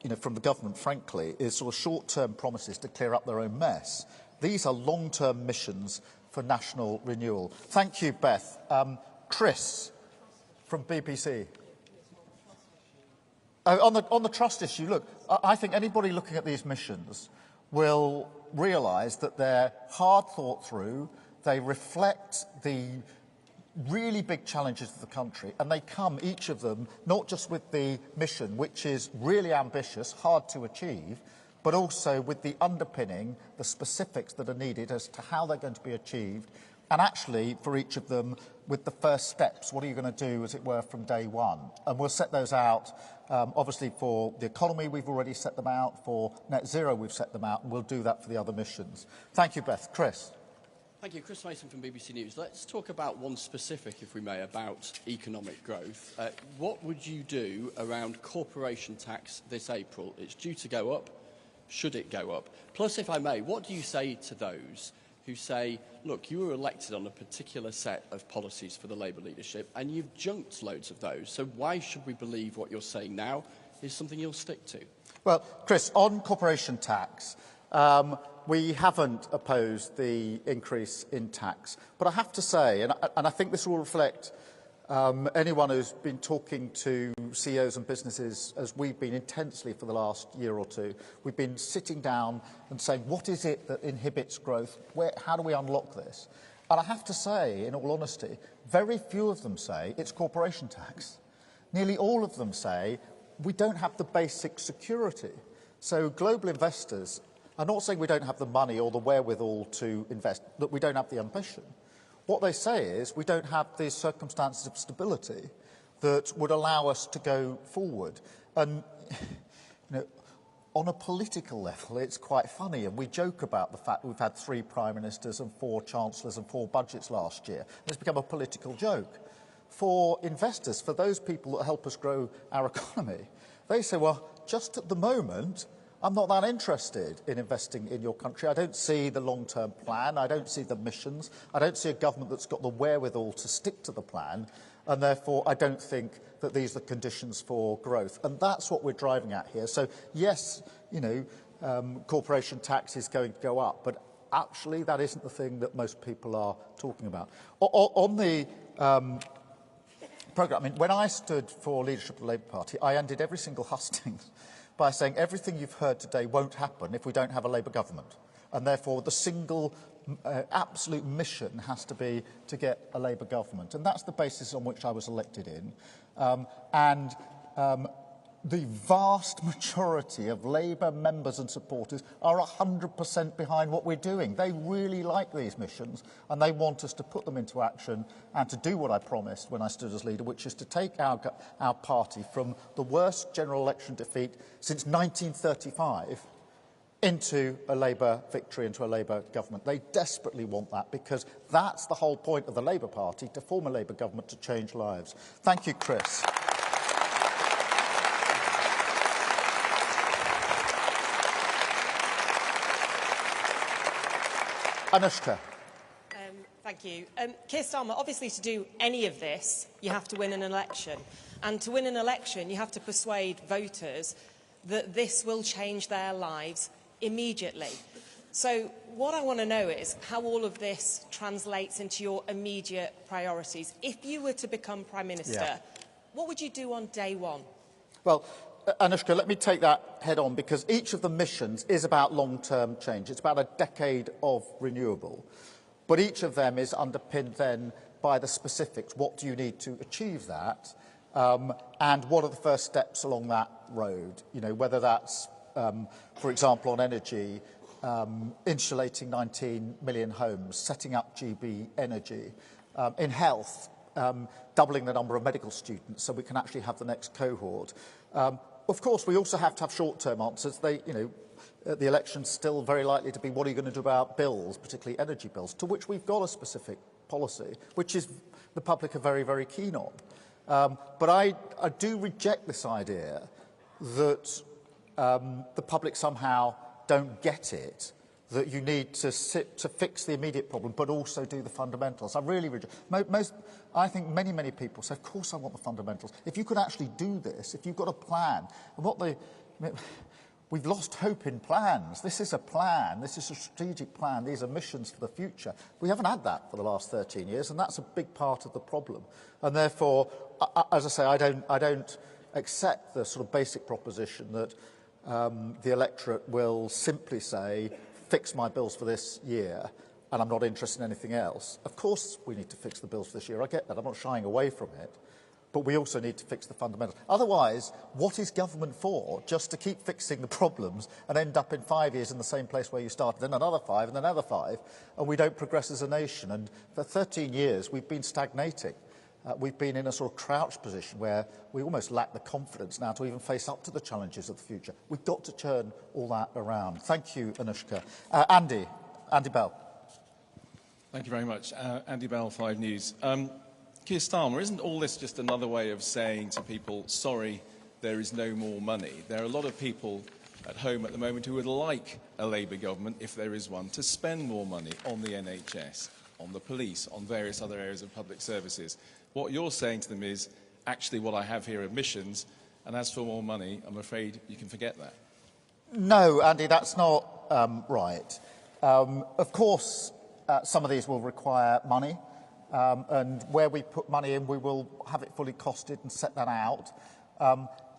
you know, from the government, frankly, is sort of short-term promises to clear up their own mess. These are long-term missions for national renewal. Thank you, Beth. Chris from BBC. On the trust issue, look, I think anybody looking at these missions will realise that they're hard thought through, they reflect the really big challenges of the country, and they come, each of them, not just with the mission, which is really ambitious, hard to achieve, but also with the underpinning, the specifics that are needed as to how they're going to be achieved, and actually, for each of them, with the first steps, what are you going to do, as it were, from day one? And we'll set those out, obviously, for the economy, we've already set them out. For net zero, we've set them out, and we'll do that for the other missions. Thank you, Beth. Chris. Thank you. Chris Mason from BBC News. Let's talk about one specific, if we may, about economic growth. What would you do around corporation tax this April? It's due to go up. Should it go up? Plus, if I may, what do you say to those who say, look, you were elected on a particular set of policies for the Labour leadership and you've junked loads of those, so why should we believe what you're saying now is something you'll stick to? Well, Chris, on corporation tax, we haven't opposed the increase in tax. But I have to say, and I think this will reflect anyone who's been talking to CEOs and businesses, as we've been intensely for the last year or two, we've been sitting down and saying, what is it that inhibits growth? How do we unlock this? And I have to say, in all honesty, very few of them say it's corporation tax. Nearly all of them say we don't have the basic security. So global investors, I'm not saying we don't have the money or the wherewithal to invest, that we don't have the ambition. What they say is we don't have the circumstances of stability that would allow us to go forward. And on a political level, it's quite funny, and we joke about the fact we've had 3 prime ministers and 4 chancellors and 4 budgets last year. It's become a political joke. For investors, for those people that help us grow our economy, they say, well, just at the moment, I'm not that interested in investing in your country. I don't see the long-term plan. I don't see the missions. I don't see a government that's got the wherewithal to stick to the plan. And therefore, I don't think that these are conditions for growth. And that's what we're driving at here. So, yes, corporation tax is going to go up. But actually, that isn't the thing that most people are talking about. On the programme, I mean, when I stood for leadership of the Labour Party, I ended every single hustings by saying everything you've heard today won't happen if we don't have a Labour government. And therefore, the single absolute mission has to be to get a Labour government. And that's the basis on which I was elected in. The vast majority of Labour members and supporters are 100% behind what we're doing. They really like these missions and they want us to put them into action and to do what I promised when I stood as leader, which is to take our party from the worst general election defeat since 1935 into a Labour victory, into a Labour government. They desperately want that because that's the whole point of the Labour Party, to form a Labour government to change lives. Thank you, Chris. Anushka. Thank you. Keir Starmer, obviously to do any of this, you have to win an election. And to win an election, you have to persuade voters that this will change their lives immediately. So what I want to know is how all of this translates into your immediate priorities. If you were to become Prime Minister, what would you do on day one? Well, Anushka, let me take that head on, because each of the missions is about long-term change. It's about a decade of renewable. But each of them is underpinned then by the specifics. What do you need to achieve that? And what are the first steps along that road? Whether that's, for example, on energy, insulating 19 million homes, setting up GB Energy. In health, doubling the number of medical students so we can actually have the next cohort. Of course, we also have to have short-term answers. The election's still very likely to be, what are you going to do about bills, particularly energy bills, to which we've got a specific policy, which is the public are very, very keen on. But I do reject this idea that the public somehow don't get it, that you need to fix the immediate problem, but also do the fundamentals. I really reject. I think many people say, of course I want the fundamentals. If you could actually do this, if you've got a plan, and we've lost hope in plans. This is a plan. This is a strategic plan. These are missions for the future. We haven't had that for the last 13 years, and that's a big part of the problem. And therefore, as I say, I don't accept the sort of basic proposition that the electorate will simply say, fix my bills for this year, and I'm not interested in anything else. Of course we need to fix the bills for this year. I get that. I'm not shying away from it. But we also need to fix the fundamentals. Otherwise, what is government for? Just to keep fixing the problems and end up in 5 years in the same place where you started, then another 5, and then another 5, and we don't progress as a nation. And for 13 years, we've been stagnating. We've been in a sort of crouched position where we almost lack the confidence now to even face up to the challenges of the future. We've got to turn all that around. Thank you, Anushka. Andy Bell. Thank you very much. Andy Bell, 5 News. Keir Starmer, isn't all this just another way of saying to people, sorry, there is no more money? There are a lot of people at home at the moment who would like a Labour government, if there is one, to spend more money on the NHS, on the police, on various other areas of public services. What you're saying to them is, actually what I have here are missions, and as for more money, I'm afraid you can forget that. No, Andy, that's not right. Of course, some of these will require money, and where we put money in, we will have it fully costed and set that out.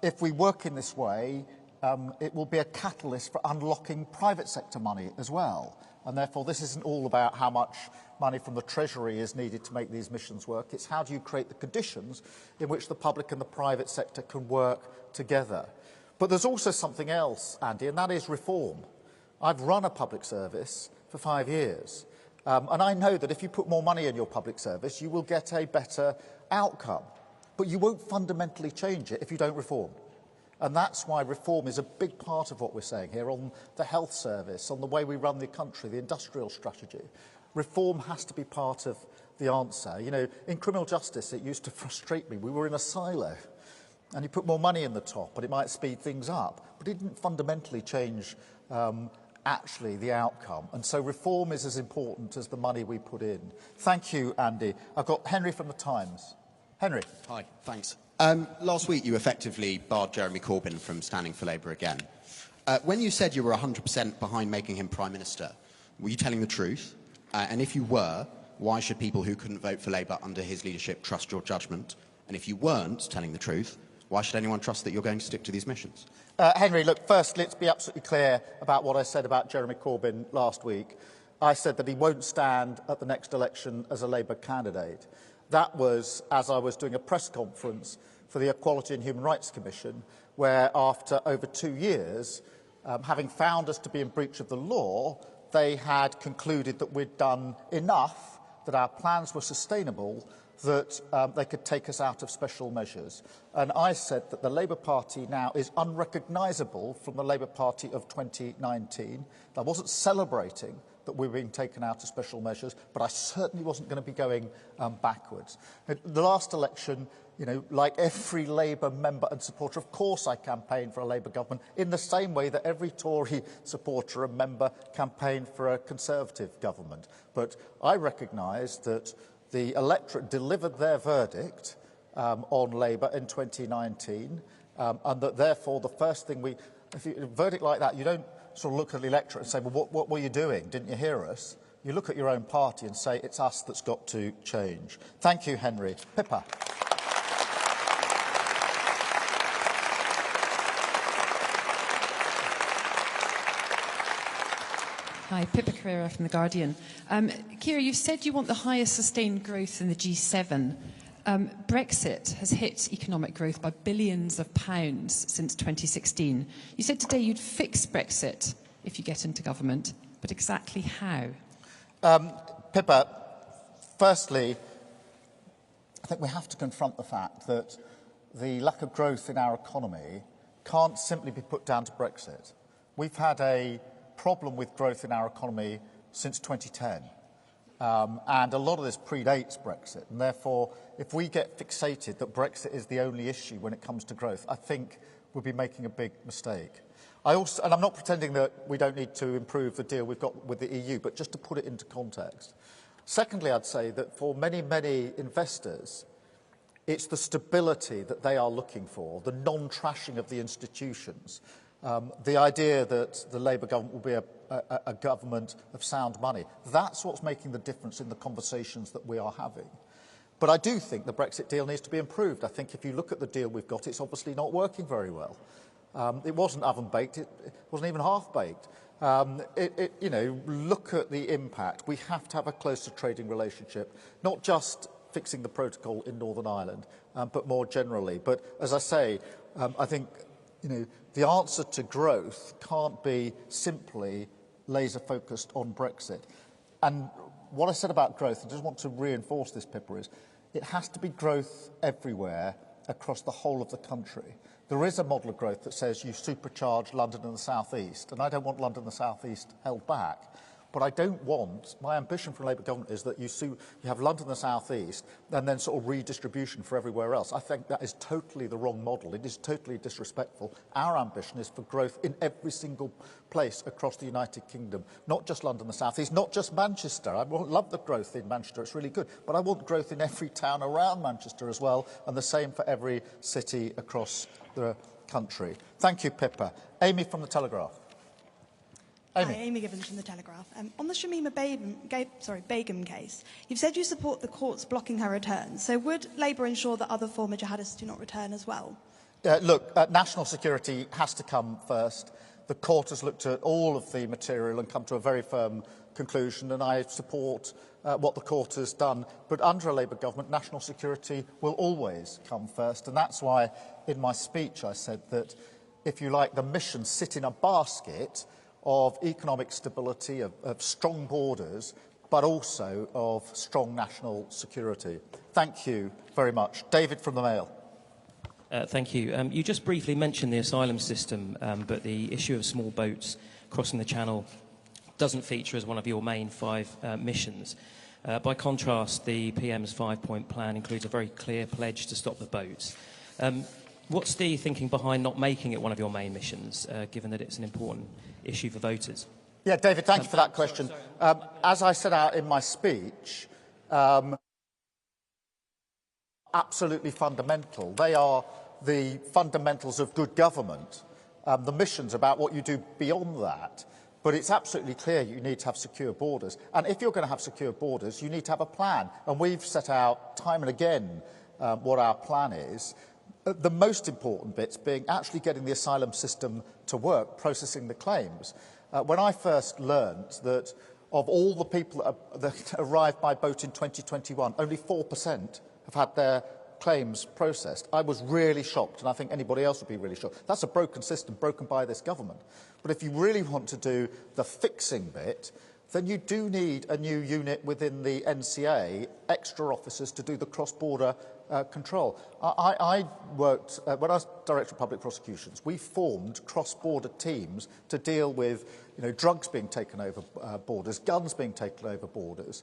If we work in this way, it will be a catalyst for unlocking private sector money as well. And therefore, this isn't all about how much money from the Treasury is needed to make these missions work. It's how do you create the conditions in which the public and the private sector can work together. But there's also something else, Andy, and that is reform. I've run a public service for 5 years. And I know that if you put more money in your public service, you will get a better outcome. But you won't fundamentally change it if you don't reform. And that's why reform is a big part of what we're saying here on the health service, on the way we run the country, the industrial strategy. Reform has to be part of the answer. You know, in criminal justice, it used to frustrate me. We were in a silo. And you put more money in the top, and it might speed things up. But it didn't fundamentally change actually the outcome. And so reform is as important as the money we put in. Thank you, Andy. I've got Henry from the Times. Henry. Hi, thanks. Last week you effectively barred Jeremy Corbyn from standing for Labour again. When you said you were 100% behind making him Prime Minister, were you telling the truth? And if you were, why should people who couldn't vote for Labour under his leadership trust your judgment? And if you weren't telling the truth, why should anyone trust that you're going to stick to these missions? Henry, look, first, let's be absolutely clear about what I said about Jeremy Corbyn last week. I said that he won't stand at the next election as a Labour candidate. That was as I was doing a press conference for the Equality and Human Rights Commission, where after over 2 years, having found us to be in breach of the law, they had concluded that we'd done enough, that our plans were sustainable, that they could take us out of special measures. And I said that the Labour Party now is unrecognisable from the Labour Party of 2019. I wasn't celebrating that we were being taken out of special measures, but I certainly wasn't going to be going backwards. At the last election, you know, like every Labour member and supporter, of course I campaigned for a Labour government in the same way that every Tory supporter and member campaigned for a Conservative government. But I recognise that the electorate delivered their verdict on Labour in 2019, and that therefore the first thing if you, a verdict like that, you don't sort of look at the electorate and say, well, what were you doing? Didn't you hear us? You look at your own party and say, it's us that's got to change. Thank you, Henry. Pippa. Hi, Pippa Carrera from The Guardian. Keir, you've said you want the highest sustained growth in the G7. Brexit has hit economic growth by billions of pounds since 2016. You said today you'd fix Brexit if you get into government, but exactly how? Pippa, firstly, I think we have to confront the fact that the lack of growth in our economy can't simply be put down to Brexit. We've had a problem with growth in our economy since 2010. And a lot of this predates Brexit. And therefore, if we get fixated that Brexit is the only issue when it comes to growth, I think we'll be making a big mistake. And I'm not pretending that we don't need to improve the deal we've got with the EU, but just to put it into context. Secondly, I'd say that for many, many investors, it's the stability that they are looking for, the non-trashing of the institutions, the idea that the Labour government will be a government of sound money. That's what's making the difference in the conversations that we are having. But I do think the Brexit deal needs to be improved. I think if you look at the deal we've got, it's obviously not working very well. It wasn't oven-baked, it wasn't even half-baked. You know, look at the impact. We have to have a closer trading relationship, not just fixing the protocol in Northern Ireland, but more generally. But as I say, I think, you know, the answer to growth can't be simply laser-focused on Brexit. And what I said about growth, I just want to reinforce this, Pippa, is it has to be growth everywhere across the whole of the country. There is a model of growth that says you supercharge London and the South East, and I don't want London and the South East held back. But I don't want, my ambition for a Labour government is that you have London and the South East and then sort of redistribution for everywhere else. I think that is totally the wrong model. It is totally disrespectful. Our ambition is for growth in every single place across the United Kingdom, not just London and the South East, not just Manchester. I love the growth in Manchester, it's really good. But I want growth in every town around Manchester as well, and the same for every city across the country. Thank you, Pippa. Amy from The Telegraph. Hi, Amy Gibbons from The Telegraph. On the Shamima Begum case, you've said you support the courts blocking her return. So would Labour ensure that other former jihadists do not return as well? Look, national security has to come first. The court has looked at all of the material and come to a very firm conclusion, and I support what the court has done. But under a Labour government, national security will always come first. And that's why in my speech I said that, if you like, the missions sit in a basket of economic stability, of strong borders, but also of strong national security. Thank you very much. David from the Mail. Thank you. You just briefly mentioned the asylum system, but the issue of small boats crossing the Channel doesn't feature as one of your main 5 missions. By contrast, the PM's 5-point plan includes a very clear pledge to stop the boats. What's the thinking behind not making it one of your main missions, given that it's an important issue for voters? Yeah, David, thank you for that question. As I set out in my speech, absolutely fundamental. They are the fundamentals of good government. The mission's about what you do beyond that. But it's absolutely clear you need to have secure borders. And if you're going to have secure borders, you need to have a plan. And we've set out time and again what our plan is. The most important bits being actually getting the asylum system to work, processing the claims. When I first learned that of all the people that arrived by boat in 2021, only 4% have had their claims processed, I was really shocked, and I think anybody else would be really shocked. That's a broken system, broken by this government. But if you really want to do the fixing bit, then you do need a new unit within the NCA, extra officers to do the cross-border control. I worked, when I was Director of Public Prosecutions, we formed cross-border teams to deal with drugs being taken over borders, guns being taken over borders.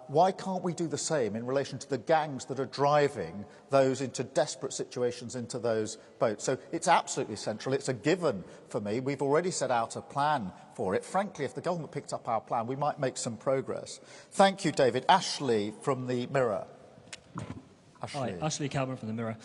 Why can't we do the same in relation to the gangs that are driving those into desperate situations into those boats? So it's absolutely central. It's a given for me. We've already set out a plan for it. Frankly, if the government picked up our plan, we might make some progress. Thank you, David. Ashley from the Mirror. Hi, Ashley Calvin from the Mirror.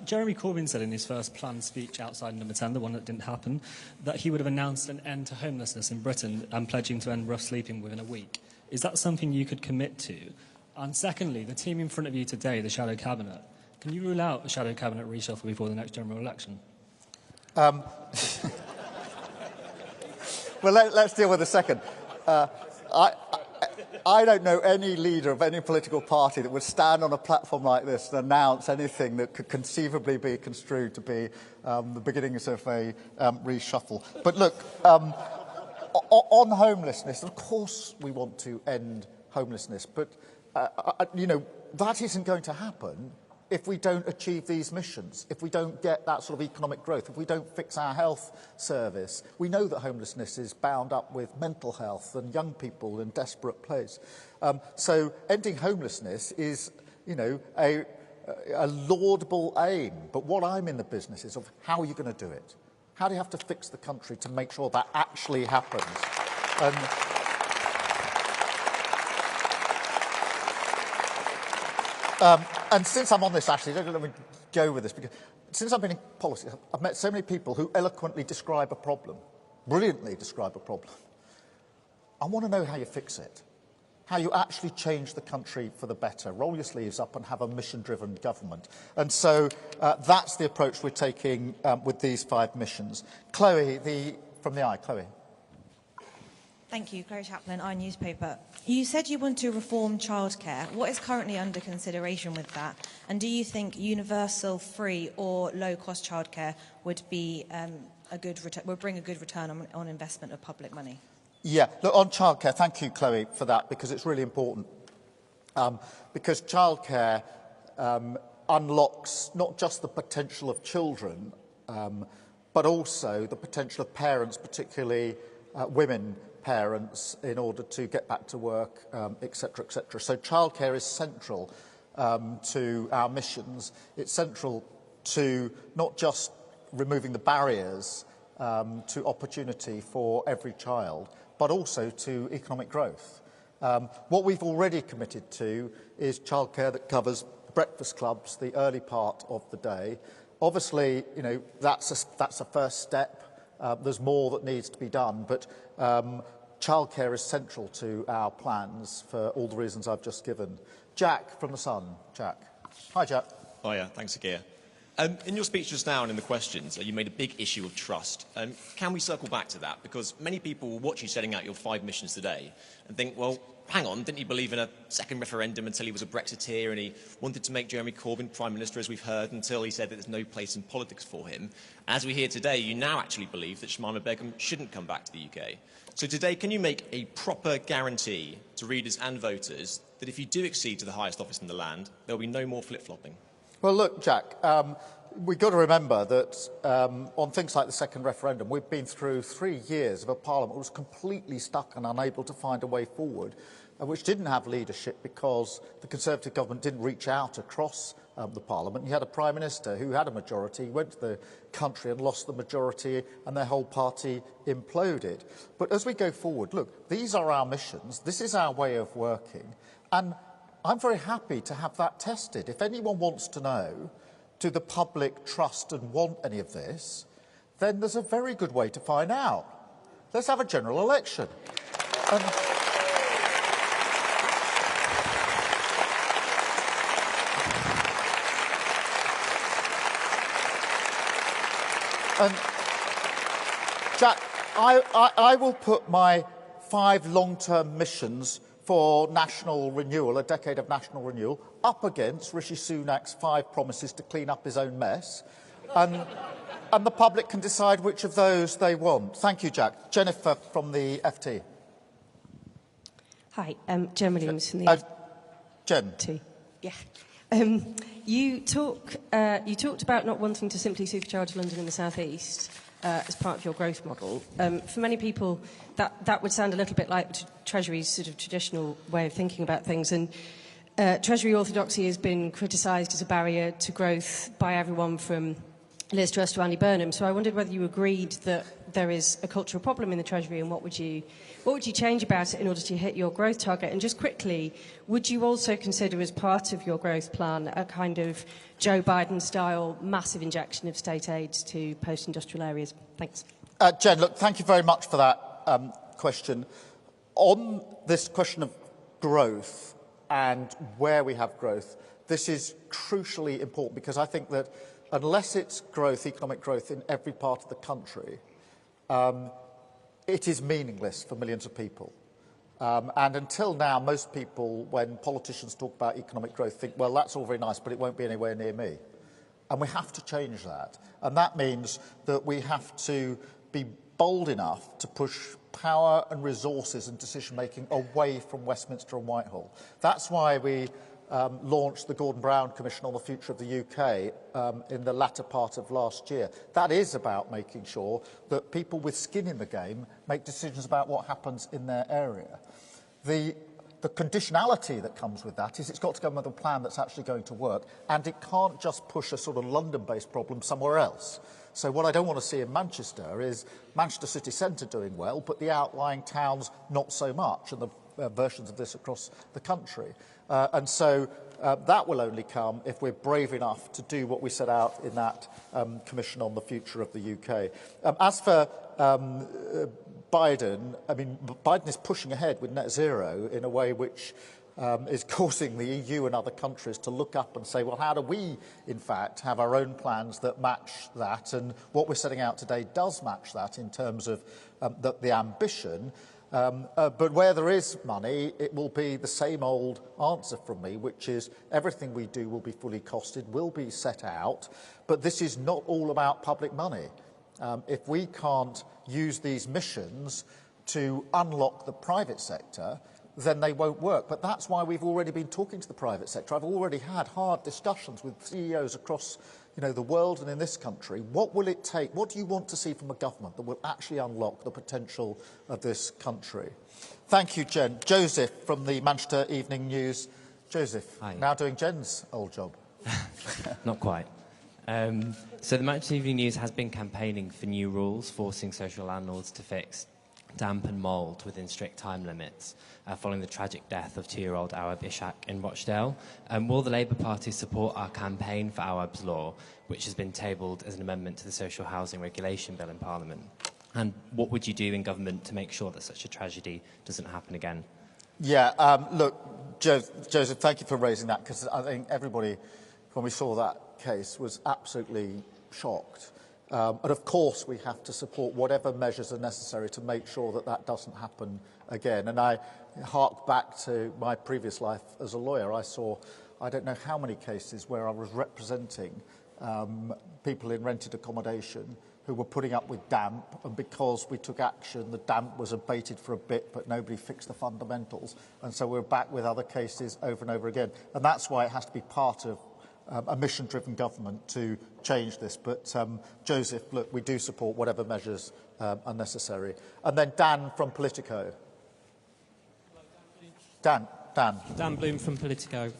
Jeremy Corbyn said in his first planned speech outside number 10, the one that didn't happen, that he would have announced an end to homelessness in Britain and pledging to end rough sleeping within a week. Is that something you could commit to? And secondly, the team in front of you today, the Shadow Cabinet, can you rule out a Shadow Cabinet reshuffle before the next general election? Well, let's deal with the second. I don't know any leader of any political party that would stand on a platform like this and announce anything that could conceivably be construed to be the beginnings of a reshuffle. But look, on homelessness, of course we want to end homelessness, but that isn't going to happen if we don't achieve these missions, if we don't get that sort of economic growth, if we don't fix our health service. We know that homelessness is bound up with mental health and young people in desperate place. So ending homelessness is, a laudable aim. But what I'm in the business is of how are you going to do it? How do you have to fix the country to make sure that actually happens? And since I'm on this, actually, don't let me go with this, because since I've been in politics, I've met so many people who eloquently describe a problem, brilliantly describe a problem. I want to know how you fix it, how you actually change the country for the better. Roll your sleeves up and have a mission-driven government. And so that's the approach we're taking with these 5 missions. Chloe, from the Eye. Chloe. Thank you, Chloe Chaplin, iNewspaper. You said you want to reform childcare. What is currently under consideration with that? And do you think universal, free or low-cost childcare would be would bring a good return on investment of public money? Yeah, look, on childcare, thank you, Chloe, for that, because it's really important. Because childcare unlocks not just the potential of children, but also the potential of parents, particularly women parents in order to get back to work, etc., etc. So childcare is central to our missions. It's central to not just removing the barriers to opportunity for every child, but also to economic growth. What we've already committed to is childcare that covers breakfast clubs, the early part of the day. Obviously, you know, that's a first step. There's more that needs to be done, but childcare is central to our plans for all the reasons I've just given. Jack from The Sun. Jack. Hi, Jack. Hiya, thanks, Keir. In your speech just now and in the questions, you made a big issue of trust. Can we circle back to that? Because many people will watch you setting out your 5 missions today and think, well, hang on, didn't he believe in a second referendum until he was a Brexiteer, and he wanted to make Jeremy Corbyn Prime Minister, as we've heard, until he said that there's no place in politics for him. As we hear today, you now actually believe that Shamima Begum shouldn't come back to the UK. So today, can you make a proper guarantee to readers and voters that if you do accede to the highest office in the land, there will be no more flip-flopping? Well, look, Jack, we've got to remember that on things like the second referendum, we've been through 3 years of a parliament that was completely stuck and unable to find a way forward, which didn't have leadership because the Conservative government didn't reach out across the parliament. You had a Prime Minister who had a majority, went to the country and lost the majority, and their whole party imploded. But as we go forward, look, these are our missions, this is our way of working, and I'm very happy to have that tested. If anyone wants to know, do the public trust and want any of this, then there's a very good way to find out. Let's have a general election. And Jack, I will put my 5 long-term missions for national renewal, a decade of national renewal, up against Rishi Sunak's 5 promises to clean up his own mess. And the public can decide which of those they want. Thank you, Jack. Jennifer from the FT. Hi, Jen Williams from the Jen. FT. Yeah. You talked about not wanting to simply supercharge London in the South East as part of your growth model. For many people, that would sound a little bit like Treasury's sort of traditional way of thinking about things. And Treasury orthodoxy has been criticised as a barrier to growth by everyone from Liz Truss to Andy Burnham. So I wondered whether you agreed that there is a cultural problem in the Treasury, and what would you change about it in order to hit your growth target? And just quickly, would you also consider as part of your growth plan a kind of Joe Biden-style massive injection of state aid to post-industrial areas? Thanks. Jen, look, thank you very much for that question. On this question of growth and where we have growth, this is crucially important, because I think that unless it's growth, economic growth in every part of the country, it is meaningless for millions of people. And until now, most people, when politicians talk about economic growth, think, well, that's all very nice, but it won't be anywhere near me. And we have to change that. And that means that we have to be bold enough to push power and resources and decision-making away from Westminster and Whitehall. That's why we launched the Gordon Brown Commission on the Future of the UK in the latter part of last year. That is about making sure that people with skin in the game make decisions about what happens in their area. The conditionality that comes with that is it's got to come with a plan that's actually going to work, and it can't just push a sort of London-based problem somewhere else. So what I don't want to see in Manchester is Manchester city centre doing well, but the outlying towns not so much, and the versions of this across the country. And so that will only come if we're brave enough to do what we set out in that Commission on the Future of the UK. As for Biden, I mean, Biden is pushing ahead with net zero in a way which is causing the EU and other countries to look up and say, well, how do we, in fact, have our own plans that match that? And what we're setting out today does match that in terms of the ambition. But where there is money, it will be the same old answer from me, which is everything we do will be fully costed, will be set out, but this is not all about public money. If we can't use these missions to unlock the private sector, then they won't work. But that's why we've already been talking to the private sector. I've already had hard discussions with CEOs across the world and in this country. What will it take? What do you want to see from a government that will actually unlock the potential of this country? Thank you, Jen. Joseph from the Manchester Evening News. Joseph, Hi. now doing Jen's old job. Not quite. So the Manchester Evening News has been campaigning for new rules forcing social landlords to fix damp and mould within strict time limits following the tragic death of 2-year-old Awab Ishaq in Rochdale. Will the Labour Party support our campaign for Awab's law, which has been tabled as an amendment to the Social Housing Regulation Bill in Parliament? And what would you do in government to make sure that such a tragedy doesn't happen again? Yeah, look, Joseph, thank you for raising that, because I think everybody, when we saw that case, was absolutely shocked. And of course we have to support whatever measures are necessary to make sure that that doesn't happen again. And I hark back to my previous life as a lawyer. I saw, I don't know how many cases where I was representing people in rented accommodation who were putting up with damp, and because we took action, the damp was abated for a bit, but nobody fixed the fundamentals. And so we're back with other cases over and over again. And that's why it has to be part of a mission-driven government to change this. But, Joseph, look, we do support whatever measures are necessary. And then Dan from Politico. Dan. Dan Bloom from Politico.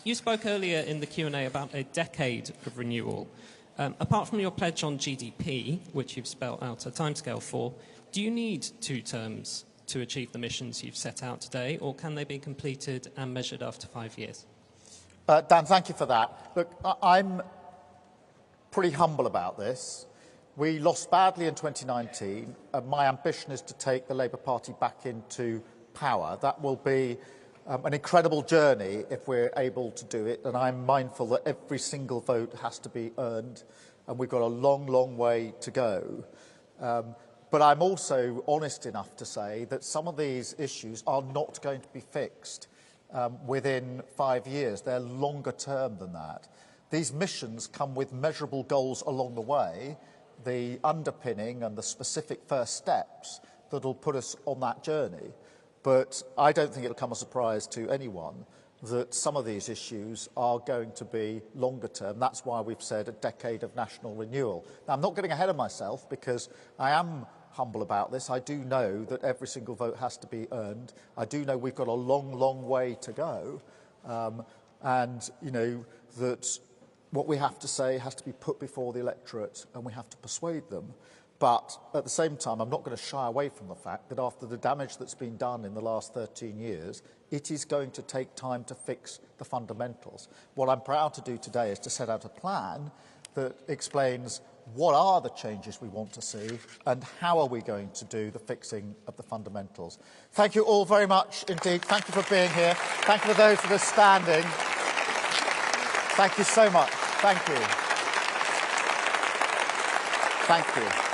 You spoke earlier in the Q&A about a decade of renewal. Apart from your pledge on GDP, which you've spelled out a timescale for, do you need 2 terms to achieve the missions you've set out today, or can they be completed and measured after 5 years? Dan, thank you for that. Look, I'm pretty humble about this. We lost badly in 2019, and my ambition is to take the Labour Party back into power. That will be an incredible journey if we're able to do it, and I'm mindful that every single vote has to be earned, and we've got a long, long way to go. But I'm also honest enough to say that some of these issues are not going to be fixed within 5 years. They're longer term than that. These missions come with measurable goals along the way, the underpinning and the specific first steps that will put us on that journey. But I don't think it'll come as a surprise to anyone that some of these issues are going to be longer term. That's why we've said a decade of national renewal. Now, I'm not getting ahead of myself because I am humble about this. I do know that every single vote has to be earned. I do know we've got a long, long way to go. And, that what we have to say has to be put before the electorate and we have to persuade them. But at the same time, I'm not going to shy away from the fact that after the damage that's been done in the last 13 years, it is going to take time to fix the fundamentals. What I'm proud to do today is to set out a plan that explains what are the changes we want to see and how are we going to do the fixing of the fundamentals. Thank you all very much indeed. Thank you for being here. Thank you for those that are standing. Thank you so much. Thank you. Thank you.